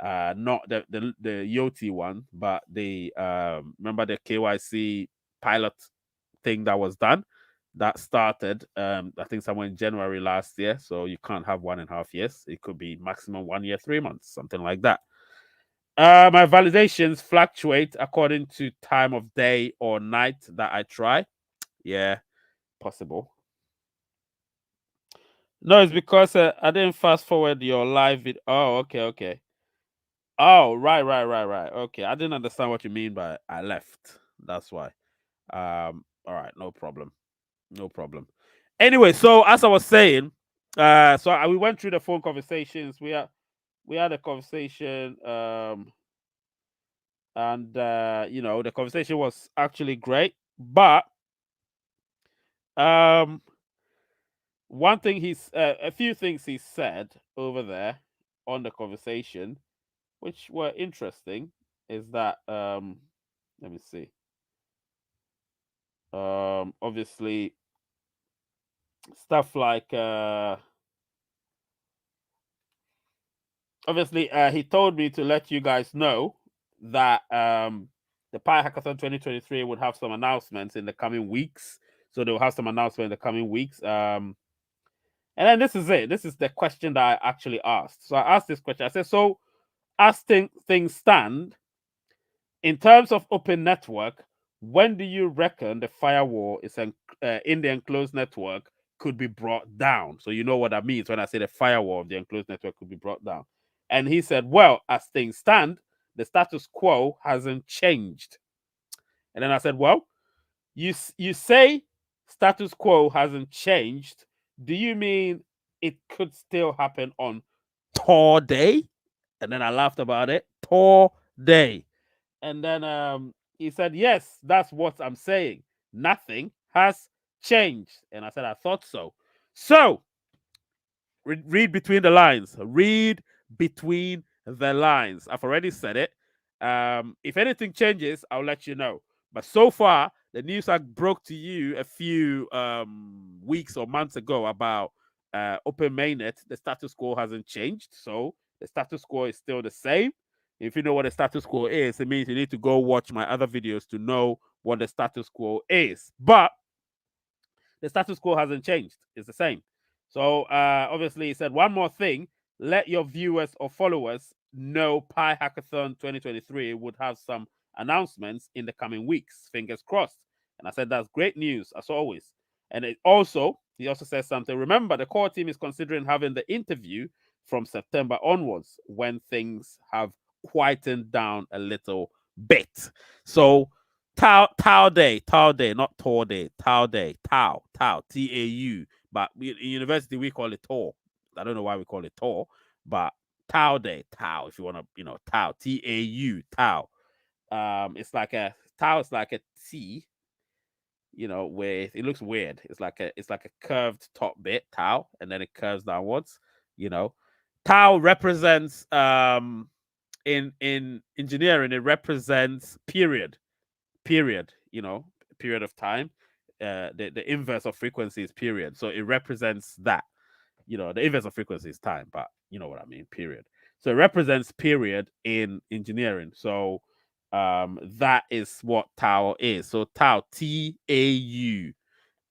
not the Yoti one, but the remember the KYC pilot thing that was done. That started, I think, somewhere in January last year. So you can't have 1.5 years. It could be maximum 1 year, 3 months, something like that. My validations fluctuate according to time of day or night that I try. Yeah, possible. No, it's because I didn't fast forward your live video. Oh, okay. Oh, right. Okay, I didn't understand what you mean by I left. That's why. All right, no problem. Anyway, so as I was saying, we went through the phone conversations. We had a conversation, and the conversation was actually great. But one thing a few things he said over there on the conversation, which were interesting, is that let me see. Obviously, stuff like he told me to let you guys know that the Pi Hackathon 2023 would have some announcements in the coming weeks. So they'll have some announcement in the coming weeks. And then this is it. This is the question that I actually asked. So I asked this question. I said, so as things stand, in terms of open network, when do you reckon the firewall is in the enclosed network could be brought down? So you know what that means when I say the firewall of the enclosed network could be brought down. And he said, well, as things stand, the status quo hasn't changed. And then I said, well, you say status quo hasn't changed. Do you mean it could still happen on Tor Day? And then I laughed about it. Tor Day. And then he said, yes, that's what I'm saying. Nothing has changed. And I said, I thought so. So read between the lines. Read between the lines. I've already said it. If anything changes, I'll let you know. But so far, the news I broke to you a few weeks or months ago about Open Mainnet, the status quo hasn't changed. So the status quo is still the same. If you know what the status quo is, it means you need to go watch my other videos to know what the status quo is. But the status quo hasn't changed. It's the same. So obviously he said one more thing. let your viewers or followers know Pi Hackathon 2023 would have some announcements in the coming weeks. Fingers crossed. And I said, that's great news, as always. And he also says something. Remember, the core team is considering having the interview from September onwards when things have quietened down a little bit. So, Tau Day, not Tour Day, Tau Day, Tau, Tau, but in university we call it Tor. I don't know why we call it Tor, but Tau Day, Tau, if you want to, Tau, Tau, Tau. It's like a Tau is like a T, where it looks weird. It's like a curved top bit, Tau, and then it curves downwards. Tau represents in engineering, it represents period, period of time. The inverse of frequency is period, so it represents that. The inverse of frequency is time, but you know what I mean, period. So it represents period in engineering. So that is what tau is. So tau, T-A-U,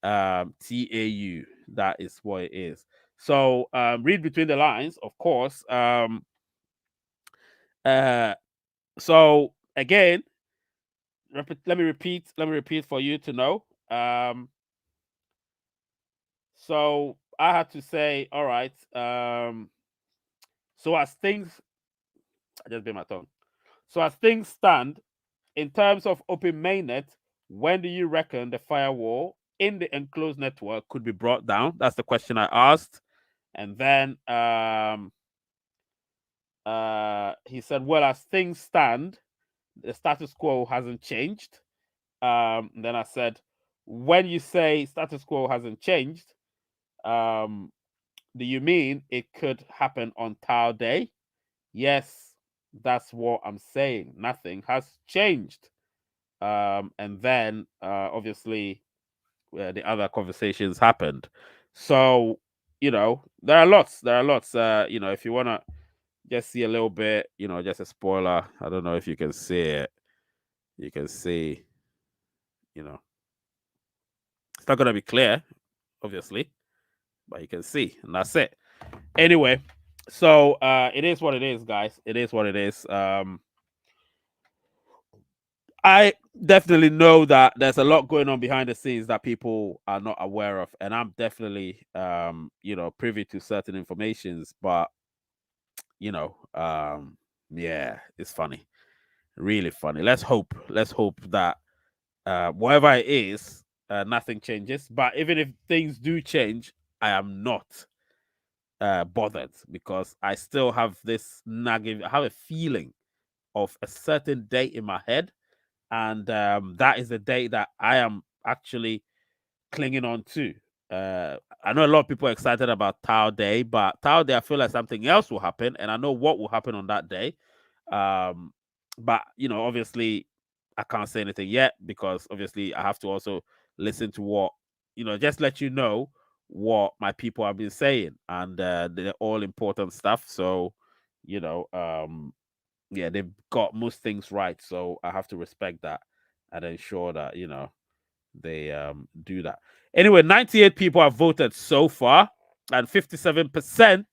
T-A-U, that is what it is. So read between the lines, of course. So again, let me repeat for you to know. So I had to say, all right. So as things, I just bit my tongue. So as things stand, in terms of Open Mainnet, when do you reckon the firewall in the enclosed network could be brought down? That's the question I asked. And then he said, well, as things stand, the status quo hasn't changed. Then I said, when you say status quo hasn't changed, do you mean it could happen on Tau Day? Yes, that's what I'm saying. Nothing has changed. And then obviously the other conversations happened. So there are lots. If you wanna just see a little bit, just a spoiler. I don't know if you can see it. You can see, it's not gonna be clear, obviously, but you can see, and that's it. Anyway, so it is what it is, guys. It is what it is. I definitely know that there's a lot going on behind the scenes that people are not aware of, and I'm definitely privy to certain informations, but yeah, it's funny, really funny. Let's hope that whatever it is, nothing changes. But even if things do change, I am not bothered, because I still have this nagging. I have a feeling of a certain date in my head, and that is the date that I am actually clinging on to. I know a lot of people are excited about Tau Day, but Tau Day, I feel like something else will happen, and I know what will happen on that day. But obviously, I can't say anything yet, because obviously I have to also listen to what just let you know what my people have been saying, and they're all important stuff. So yeah, they've got most things right, so I have to respect that and ensure that they do that. Anyway, 98 people have voted so far, and 57%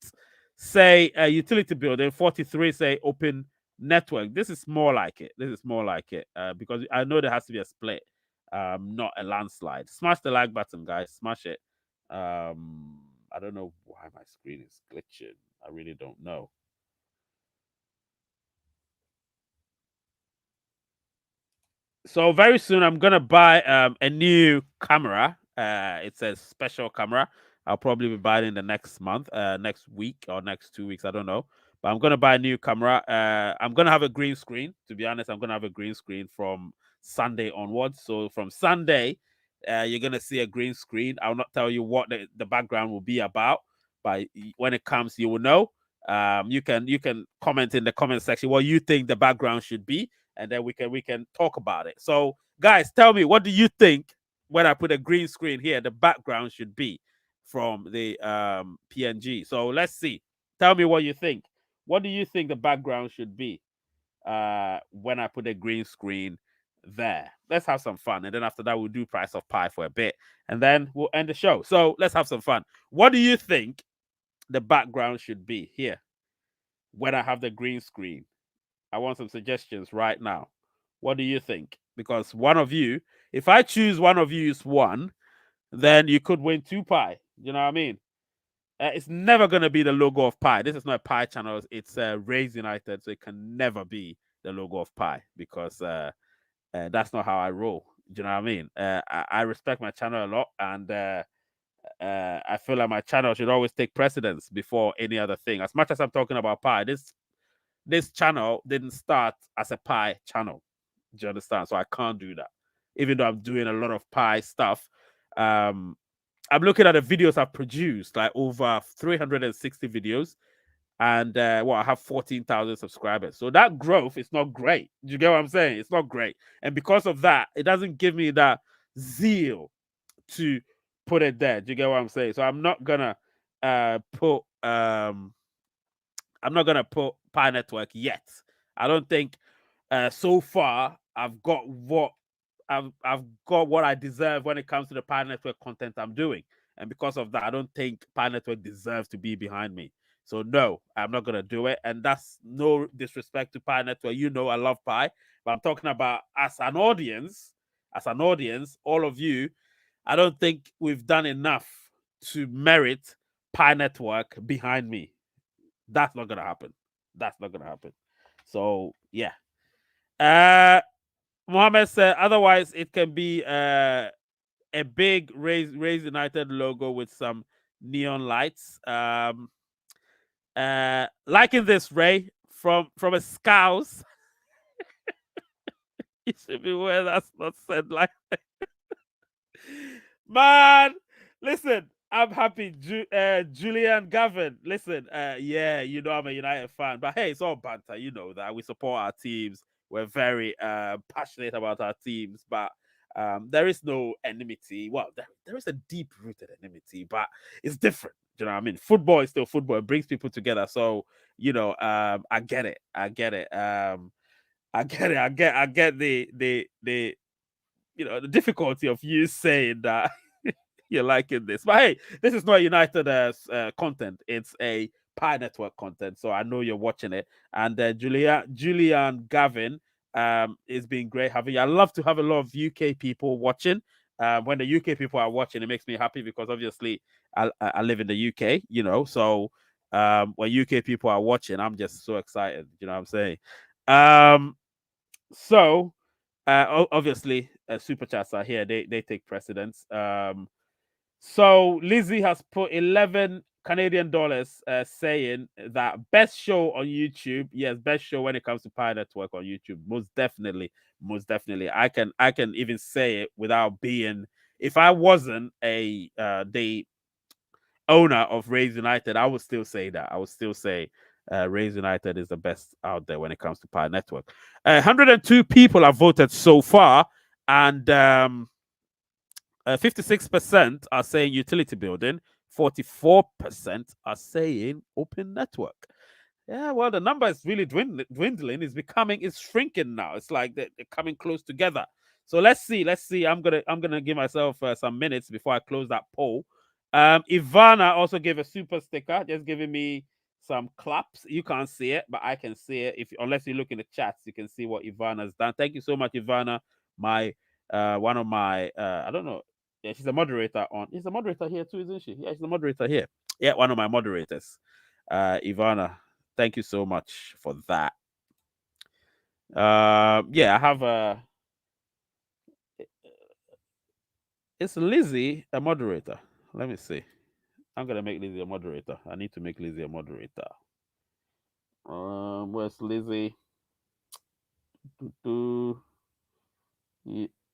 say utility building, 43 say open network. This is more like it. Because I know there has to be a split, not a landslide. Smash the like button, guys. Smash it. I don't know why my screen is glitching. I really don't know. So very soon I'm gonna buy a new camera. It's a special camera. I'll probably be buying in the next month, next week or next 2 weeks. I don't know. But I'm gonna buy a new camera. I'm gonna have a green screen. To be honest, I'm gonna have a green screen from Sunday onwards. So from Sunday, you're gonna see a green screen. I'll not tell you what the background will be about, but when it comes, you will know. You can comment in the comment section what you think the background should be, and then we can talk about it. So guys, tell me, what do you think when I put a green screen here the background should be from the PNG? So let's see. Tell me what you think. What do you think the background should be when I put a green screen there? Let's have some fun, and then after that we'll do price of pie for a bit, and then we'll end the show. So let's have some fun. What do you think the background should be here? when I have the green screen? I want some suggestions right now. What do you think? Because one of you, if I choose one of you is one, then you could win 2 Pi. You know what I mean? It's never going to be the logo of Pi. This is not a Pi channel. It's Raise United, so it can never be the logo of Pi because that's not how I roll. Do you know what I mean? I respect my channel a lot, and I feel like my channel should always take precedence before any other thing. As much as I'm talking about Pi, this channel didn't start as a Pi channel. Do you understand? So I can't do that, even though I'm doing a lot of Pi stuff. I'm looking at the videos I've produced, like over 360 videos, and I have 14,000 subscribers. So that growth is not great. Do you get what I'm saying? It's not great, and because of that, it doesn't give me that zeal to put it there. Do you get what I'm saying? So I'm not gonna put Pi Network yet. I don't think so far I've got what I deserve when it comes to the Pi Network content I'm doing. And because of that, I don't think Pi Network deserves to be behind me. So no, I'm not gonna do it. And that's no disrespect to Pi Network. You know I love Pi, but I'm talking about as an audience, all of you, I don't think we've done enough to merit Pi Network behind me. That's not gonna happen. That's not gonna happen. So yeah. Mohammed said otherwise it can be a big Raise United logo with some neon lights. Liking this, Ray, from a scouse. It should be where that's not said like man. Listen, I'm happy. Julian Gavin, listen, yeah, you know I'm a United fan, but hey, it's all banter. You know that we support our teams. We're very passionate about our teams, but there is no enmity. Well, there is a deep rooted enmity, but it's different. Do you know what I mean? Football is still football. It brings people together. So I get it. I get it. I get it. I get the the difficulty of you saying that you're liking this. But hey, this is not United content. It's a Pi Network content. So I know you're watching it. And Julian Gavin is being great having you. I love to have a lot of UK people watching. When the UK people are watching, it makes me happy because obviously I live in the UK, So when UK people are watching, I'm just so excited. You know what I'm saying? So obviously super chats are here. They take precedence. So Lizzie has put 11 Canadian dollars saying that best show on YouTube. Yes, best show when it comes to Pi Network on YouTube. Most definitely. I can even say it without being, if I wasn't the owner of Raise United, I would still say that. I would still say Raise United is the best out there when it comes to Pi Network. 102 people have voted so far, and 56% are saying utility building, 44% are saying open network. Yeah, well, the number is really dwindling. It's shrinking now. It's like they're coming close together. So let's see. I'm gonna give myself some minutes before I close that poll. Ivana also gave a super sticker, just giving me some claps. You can't see it, but I can see it. Unless you look in the chats, you can see what Ivana's done. Thank you so much, Ivana. My one of my I don't know. Yeah, she's a moderator on. She's a moderator here too, isn't she? Yeah, she's a moderator here. Yeah, one of my moderators. Ivana, thank you so much for that. Yeah, I have is Lizzie a moderator? Let me see. I'm gonna make Lizzie a moderator. I need to make Lizzie a moderator. Where's Lizzie?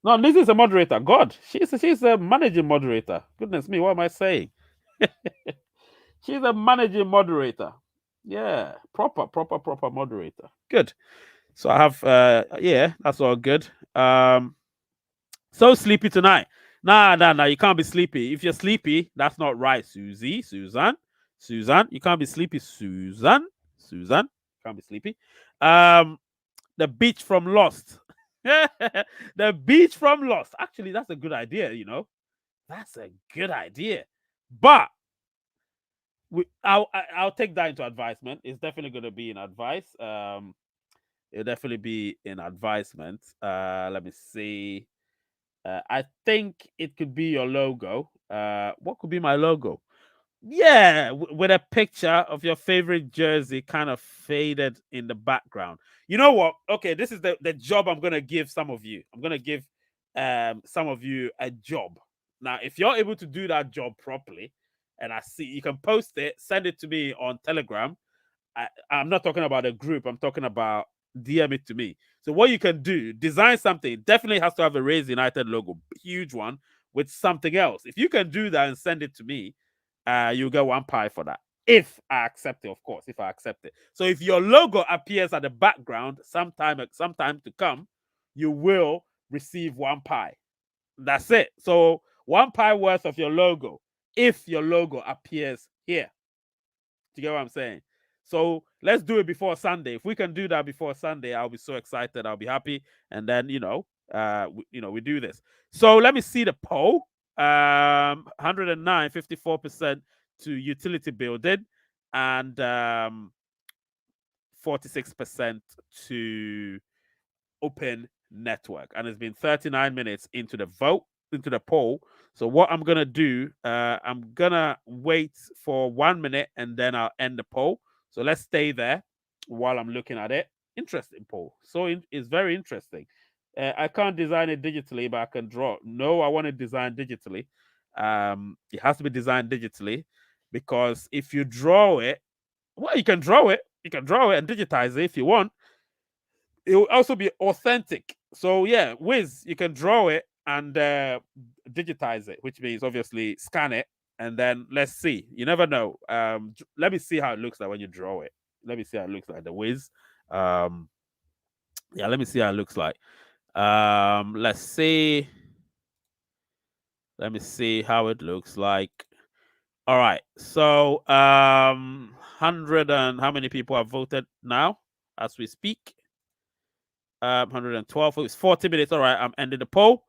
No, Lizzie's a moderator. God, she's a managing moderator. Goodness me, what am I saying? She's a managing moderator. Yeah, proper moderator. Good. So I have yeah, that's all good. So sleepy tonight. Nah, you can't be sleepy. If you're sleepy, that's not right, Susan, you can't be sleepy, Susan, can't be sleepy. The beach from Lost. The beach from Lost. Actually, that's a good idea, That's a good idea. But I'll take that into advisement. It's definitely going to be in advice. It'll definitely be in advisement. Let me see. I think it could be your logo. What could be my logo? Yeah, with a picture of your favorite jersey kind of faded in the background. You know what? Okay, this is the job I'm gonna give some of you. I'm gonna give some of you a job. Now, if you're able to do that job properly, and I see you can post it, send it to me on Telegram. I'm not talking about a group, I'm talking about DM it to me. So what you can do, design something, definitely has to have a Raise United logo, huge one, with something else. If you can do that and send it to me, you'll get 1 Pi for that. If I accept it, of course, if I accept it. So if your logo appears at the background sometime to come, you will receive 1 Pi. That's it. So 1 Pi worth of your logo if your logo appears here. Do you get what I'm saying? So let's do it before Sunday. If we can do that before Sunday, I'll be so excited. I'll be happy. And then we do this. So let me see the poll. 109, 54% to utility building, and 46% to open network. And it's been 39 minutes into the poll. So what I'm gonna do, I'm gonna wait for 1 minute and then I'll end the poll. So let's stay there while I'm looking at it. Interesting poll. So it's very interesting. I can't design it digitally, but I can draw. No, I want it designed digitally. It has to be designed digitally because if you draw it, well, you can draw it. You can draw it and digitize it if you want. It will also be authentic. So yeah, Wiz, you can draw it and digitize it, which means obviously scan it and then let's see. You never know. Let me see how it looks like when you draw it. Let me see how it looks like the Wiz. Yeah, let me see how it looks like. Let's see. Let me see how it looks like. All right. So 100 and how many people have voted now as we speak? 112. It's 40 minutes. All right, I'm ending the poll.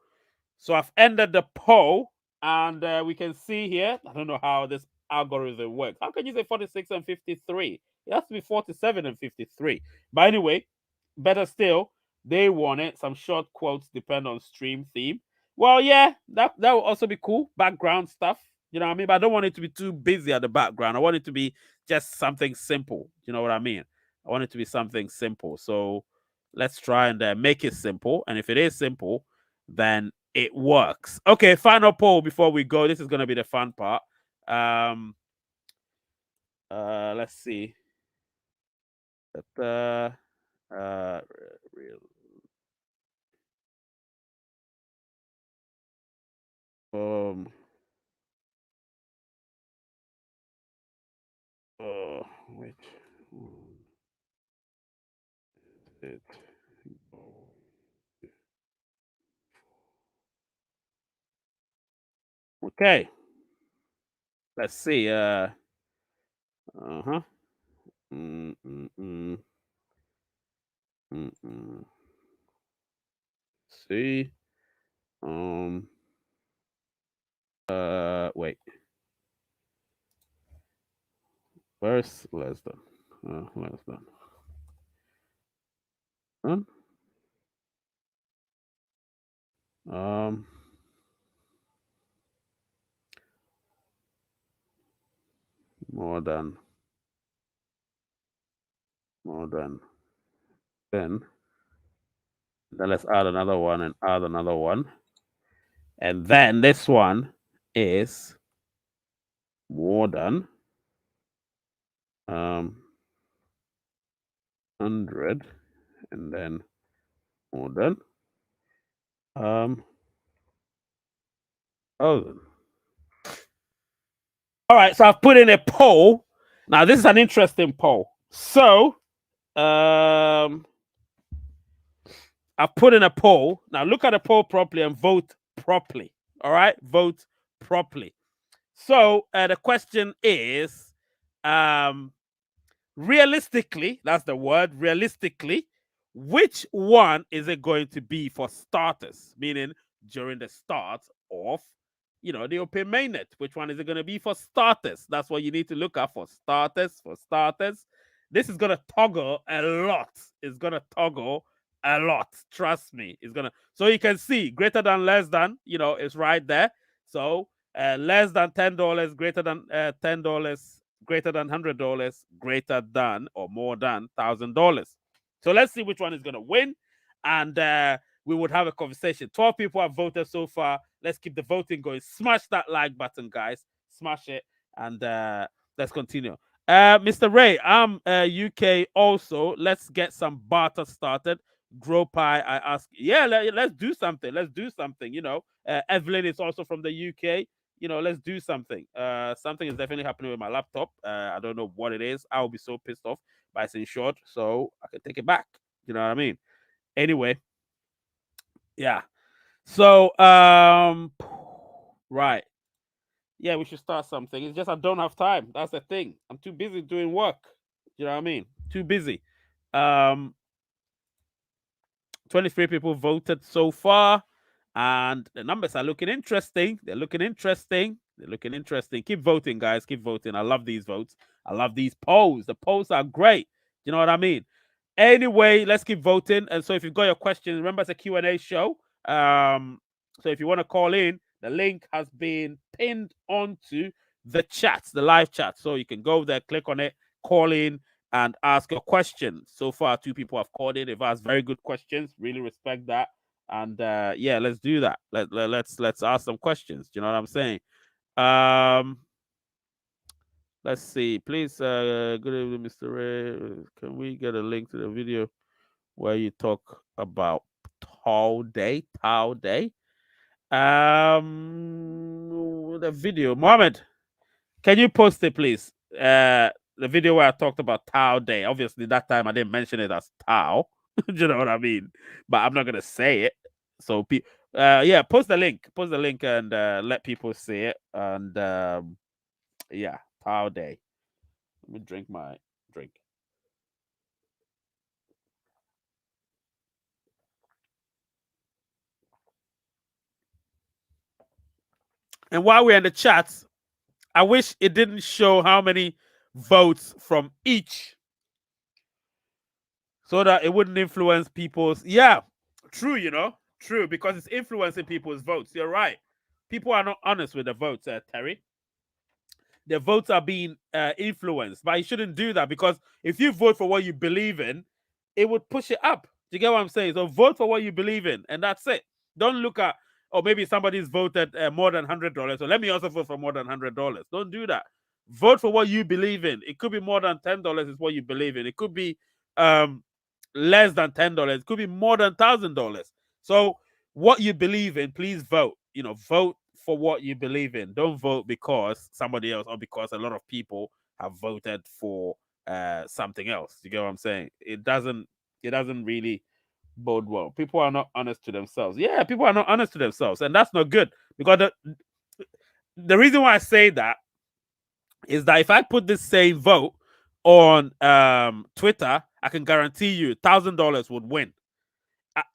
So I've ended the poll, and we can see here. I don't know how this algorithm works. How can you say 46 and 53? It has to be 47 and 53. But anyway, better still, they won it. Some short quotes depend on stream theme. Well, yeah, that will also be cool. Background stuff. You know what I mean? But I don't want it to be too busy at the background. I want it to be just something simple. You know what I mean? I want it to be something simple. So let's try and make it simple. And if it is simple, then it works. Okay, final poll before we go. This is going to be the fun part. Let's see. Real. Wait. It. Okay. Let's see. Uh-huh. See. Wait. Where's less than? Less than. Huh? More than 10. Then let's add another one and add another one. And then this one is more than 100, and then more than 1,000. All right, so I've put in a poll. Now this is an interesting poll. So I've put in a poll. Now look at the poll properly and vote properly. All right, vote properly. So the question is, realistically, that's the word, realistically, which one is it going to be for starters? Meaning during the start of the Open Mainnet. Which one is it going to be for starters? That's what you need to look at for starters. For starters, this is going to toggle a lot. It's going to toggle a lot. Trust me. It's going to. So you can see greater than, less than, it's right there. So less than $10, greater than $10, greater than $100, greater than or more than $1,000. So let's see which one is going to win. And we would have a conversation. 12 people have voted so far. Let's keep the voting going. Smash that like button, guys. Smash it. And let's continue. Mr. Ray, I'm UK also. Let's get some barter started. Grow Pi, I ask. Yeah, let's do something. Let's do something. Evelyn is also from the UK. Let's do something. Something is definitely happening with my laptop. I don't know what it is. I'll be so pissed off, but it's insured, so I can take it back. You know what I mean? Anyway, yeah. So, right. Yeah, we should start something. It's just I don't have time. That's the thing. I'm too busy doing work. You know what I mean? Too busy. 23 people voted so far, and the numbers are looking interesting. They're looking interesting. They're looking interesting. Keep voting, guys. Keep voting. I love these votes. I love these polls. The polls are great. You know what I mean? Anyway, let's keep voting. And so if you've got your questions, remember it's a Q&A show. So if you want to call in, the link has been pinned onto the chat, the live chat. So you can go there, click on it, call in, and ask your question. So far, 2 people have called in. They've asked very good questions. Really respect that. And yeah, let's do that. Let's ask some questions. Do you know what I'm saying? Let's see. Please, good evening, Mr. Ray. Can we get a link to the video where you talk about Tau Day? Tau Day. The video, Mohammed. Can you post it, please? The video where I talked about Tau Day. Obviously, that time I didn't mention it as Tau. Do you know what I mean? But I'm not gonna say it. So, yeah, post the link. Post the link and let people see it. And yeah, Tau Day. Let me drink my drink. And while we're in the chat, I wish it didn't show how many votes from each, so that it wouldn't influence people's. Yeah, true. True, because it's influencing people's votes. You're right. People are not honest with the votes, Terry. The votes are being influenced, but you shouldn't do that, because if you vote for what you believe in, it would push it up. Do you get what I'm saying? So vote for what you believe in, and that's it. Don't look at, oh, maybe somebody's voted more than $100, so let me also vote for more than $100. Don't do that. Vote for what you believe in. It could be more than $10 is what you believe in. It could be less than $10. It could be more than $1,000. So what you believe in, please vote. Vote for what you believe in. Don't vote because somebody else or because a lot of people have voted for something else. You get what I'm saying? It doesn't really bode well. People are not honest to themselves. Yeah, people are not honest to themselves, and that's not good, because the reason why I say that is that if I put this same vote on Twitter, I can guarantee you $1,000 would win.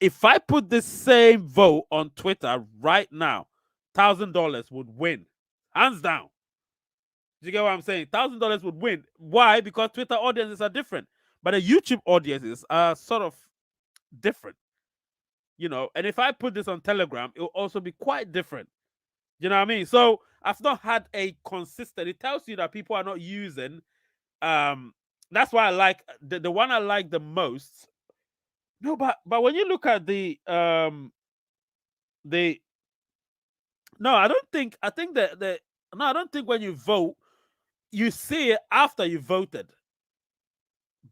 If I put this same vote on Twitter right now, $1,000 would win, hands down. Do you get what I'm saying? $1,000 would win. Why? Because Twitter audiences are different, but the YouTube audiences are sort of different. And if I put this on Telegram, it will also be quite different. You know what I mean? So I've not had a consistent. It tells you that people are not using. That's why I like the one I like the most. No, but when you look at the no, I don't think. I think that no, I don't think when you vote, you see it after you voted,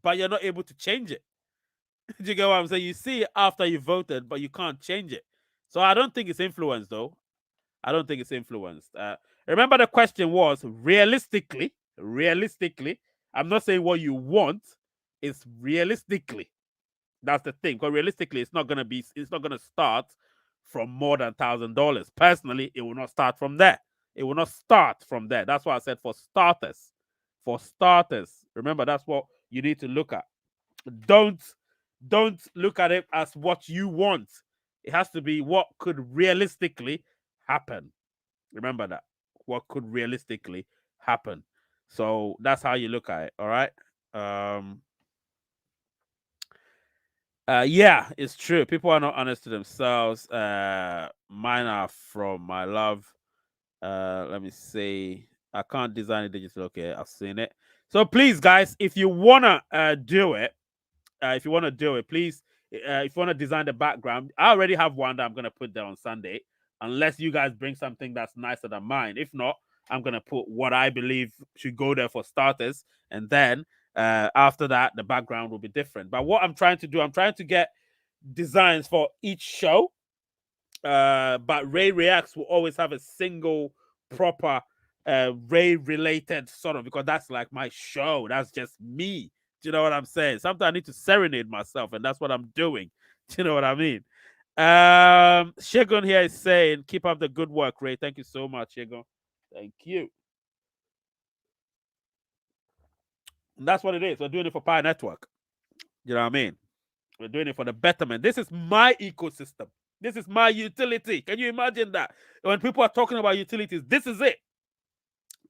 but you're not able to change it. Do you get what I'm saying? You see it after you voted, but you can't change it. So I don't think it's influenced, though. I don't think it's influenced. Remember, the question was realistically. Realistically, I'm not saying what you want. It's realistically. That's the thing. Because realistically, it's not gonna start from more than $1,000. Personally, it will not start from there. It will not start from there. That's why I said for starters. For starters, remember, that's what you need to look at. Don't look at it as what you want. It has to be what could realistically happen. Remember that. What could realistically happen. So that's how you look at it. All right. Um, yeah, it's true. People are not honest to themselves. Mine are from my love. Let me see. I can't design it digital. Okay, I've seen it. So please, guys, if you wanna do it, please, if you wanna design the background, I already have one that I'm gonna put there on Sunday. Unless you guys bring something that's nicer than mine. If not, I'm gonna put what I believe should go there for starters, and then after that, the background will be different. But what I'm trying to do, I'm trying to get designs for each show. But Ray Reacts will always have a single proper Ray related sort of, because that's like my show. That's just me. Do you know what I'm saying? Sometimes I need to serenade myself, and that's what I'm doing. Do you know what I mean? Shegun here is saying, keep up the good work, Ray. Thank you so much, Shegun. Thank you. And that's what it is. We're doing it for Pi Network. You know what I mean? We're doing it for the betterment. This is my ecosystem. This is my utility. Can you imagine that? When people are talking about utilities, this is it.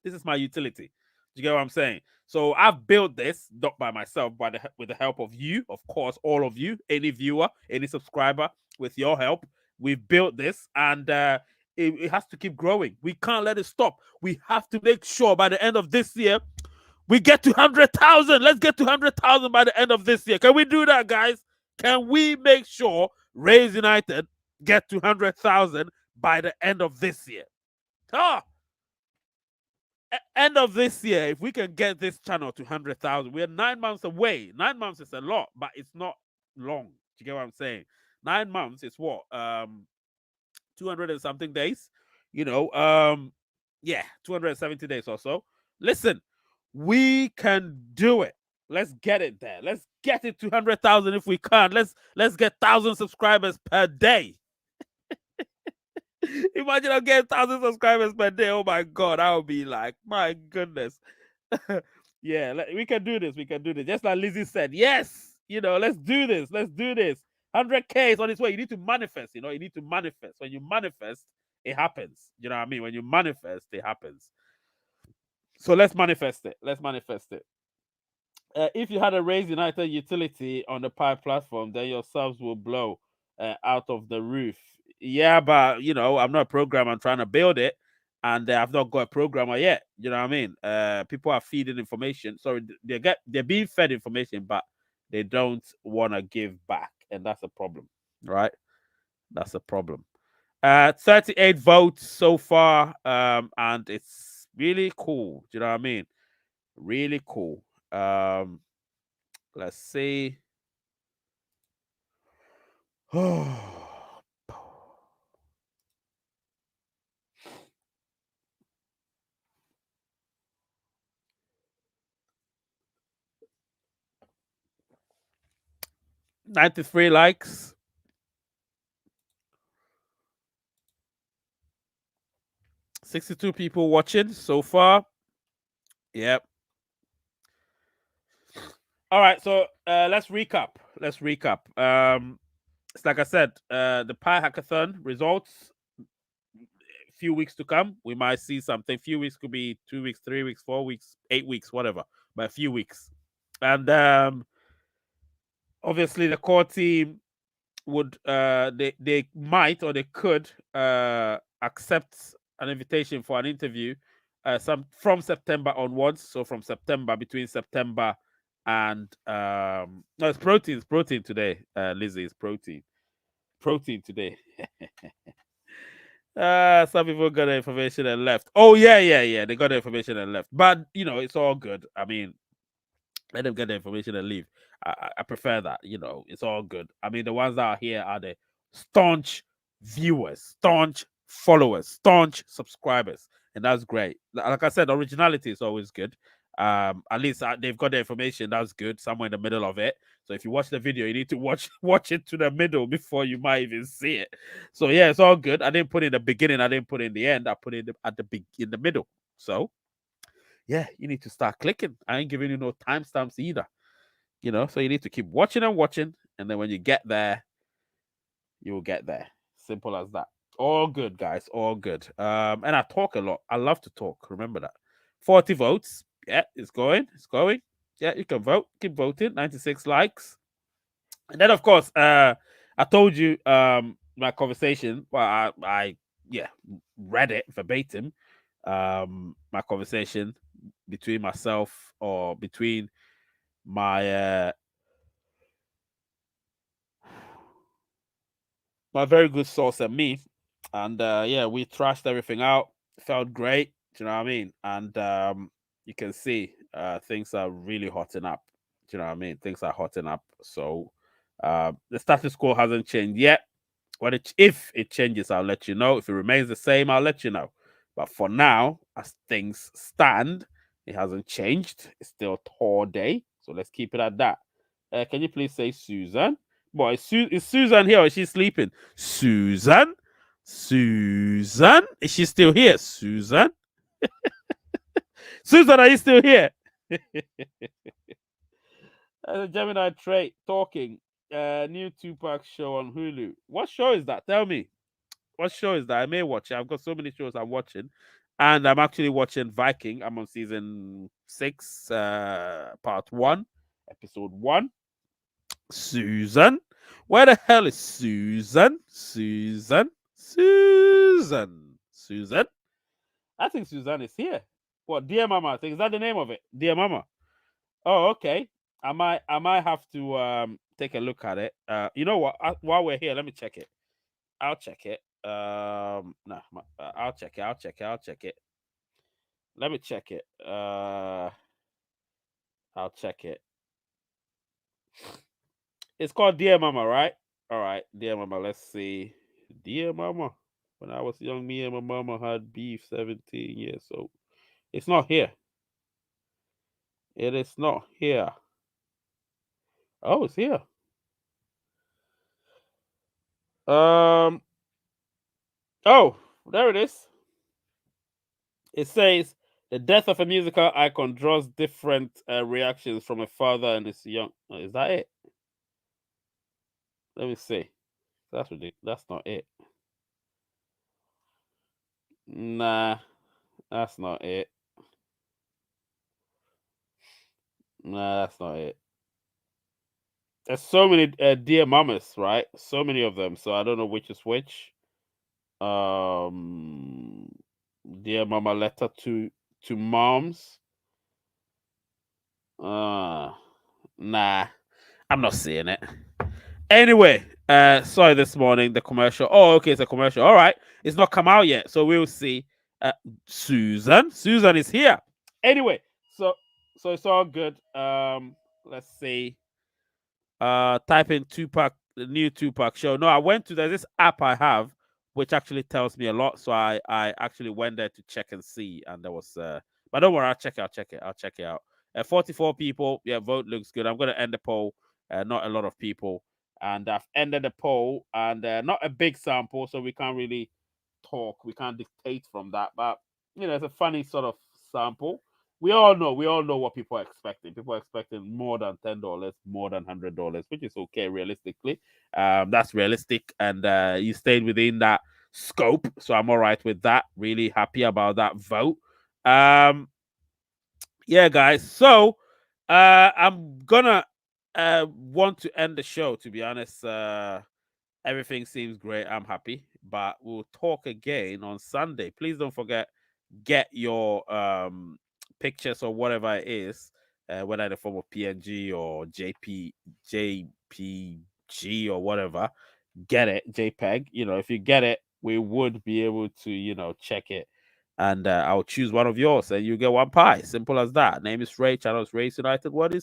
This is my utility. Do you get what I'm saying? So I've built this not by myself, with the help of you, of course, all of you, any viewer, any subscriber, with your help. We've built this, and it has to keep growing. We can't let it stop. We have to make sure by the end of this year we get to 100,000. Let's get to 100,000 by the end of this year. Can we do that, guys? Can we make sure Rays United get to 100,000 by the end of this year? End of this year, if we can get this channel to 100,000, we're 9 months away. 9 months is a lot, but it's not long. Do you get what I'm saying? 9 months is what? 200 and something days. Yeah, 270 days or so. Listen, we can do it. Let's get it there. Let's get it to 100,000 if we can. Let's get 1,000 subscribers per day. Imagine I get 1,000 subscribers per day. Oh my god, I would be like, my goodness. Yeah, we can do this. We can do this. Just like Lizzie said, yes. Let's do this. Let's do this. 100K is on its way. You need to manifest. You need to manifest. When you manifest, it happens. You know what I mean? When you manifest, it happens. So let's manifest it. Let's manifest it. If you had a Raise United utility on the Pi platform, then your subs will blow out of the roof. Yeah, but I'm not a programmer. I'm trying to build it, and I've not got a programmer yet. You know what I mean? People are feeding information. Sorry, they're being fed information, but they don't want to give back, and that's a problem, right? That's a problem. 38 votes so far, and it's really cool. Do you know what I mean? Really cool. Let's see. Oh, 93 likes. 62 people watching so far. Yep. All right, so let's recap. It's like I said, the Pi Hackathon results, few weeks to come. We might see something. Few weeks could be 2 weeks, 3 weeks, 4 weeks, 8 weeks, whatever, but a few weeks. And obviously the core team would they might, or they could accept an invitation for an interview from September onwards. So from September, between September and no, it's protein today. Lizzie, is protein today. Some people got the information and left. Oh yeah, they got the information and left, but it's all good. I mean, let them get the information and leave. I prefer that. It's all good. I mean, the ones that are here are the staunch viewers, staunch followers, staunch subscribers, and that's great. Like I said, originality is always good. At least they've got the information. That's good. Somewhere in the middle of it. So if you watch the video, you need to watch it to the middle before you might even see it. So yeah, it's all good. I didn't put it in the beginning. I didn't put it in the end. I put it in the middle. So yeah, you need to start clicking. I ain't giving you no timestamps either. So you need to keep watching and watching, and then when you get there, you will get there. Simple as that. All good, guys. All good. And I talk a lot. I love to talk. Remember that. 40 votes. Yeah, it's going. It's going. Yeah, you can vote. Keep voting. 96 likes. And then of course, I told you my conversation. Well, I yeah, read it verbatim. My conversation between myself or between my my very good source and me. And yeah, we trashed everything out. Felt great. Do you know what I mean? And you can see things are really hotting up. Do you know what I mean? Things are hotting up. So the status quo hasn't changed yet. If it changes, I'll let you know. If it remains the same, I'll let you know. But for now, as things stand, it hasn't changed. It's still Tor Day. So let's keep it at that. Can you please say Susan? Boy, is Susan here or is she sleeping? Susan? Susan? Is she still here? Susan? Susan, are you still here? Gemini trait talking. New Tupac show on Hulu. What show is that? Tell me. What show is that? I may watch it. I've got so many shows I'm watching. And I'm actually watching Viking. I'm on season 6, part 1, episode 1. Susan? Where the hell is Susan? Susan? Susan? Susan? I think Susan is here. What? Dear Mama? I think is that the name of it? Dear Mama. Oh, okay. I might have to take a look at it. You know what? While we're here, let me check it. I'll check it. No, I'll check it. I'll check it. I'll check it. Let me check it. I'll check it. It's called Dear Mama, right? All right, Dear Mama. Let's see. Dear Mama. When I was young, me and my mama had beef 17 years. So it's not here. It is not here. Oh, it's here. Oh, there it is. It says the death of a musical icon draws different reactions from a father and his young. Oh, is that it? Let me see. That's ridiculous. That's not it. Nah, that's not it. Nah, that's not it. There's so many dear mamas, right? So many of them. So I don't know which is which. Dear mama letter to moms. Nah, I'm not seeing it. Anyway, sorry this morning the commercial. Oh, okay, it's a commercial. All right, it's not come out yet, so we'll see. Susan is here. Anyway, so it's all good. Let's see. Type in Tupac, the new Tupac show. No, I went to there's this app I have which actually tells me a lot. So I actually went there to check and see, and there was but don't worry, I'll check it out. 44 people. Yeah, vote looks good. I'm gonna end the poll. Not a lot of people, and I've ended the poll, and not a big sample, so we can't really talk. We can't dictate from that, but it's a funny sort of sample. We all know what people are expecting. People are expecting more than $10, more than $100, which is okay realistically. That's realistic, and you stayed within that scope, so I'm all right with that. Really happy about that vote. Yeah, guys. So I'm gonna want to end the show. To be honest, everything seems great. I'm happy, but we'll talk again on Sunday. Please don't forget, get your pictures or whatever it is, whether in the form of PNG or JPG or whatever. Get it, JPEG. If you get it, we would be able to check it, and I'll choose one of yours, and you get one pie. Simple as that. Name is Ray. Channel is Race United. What is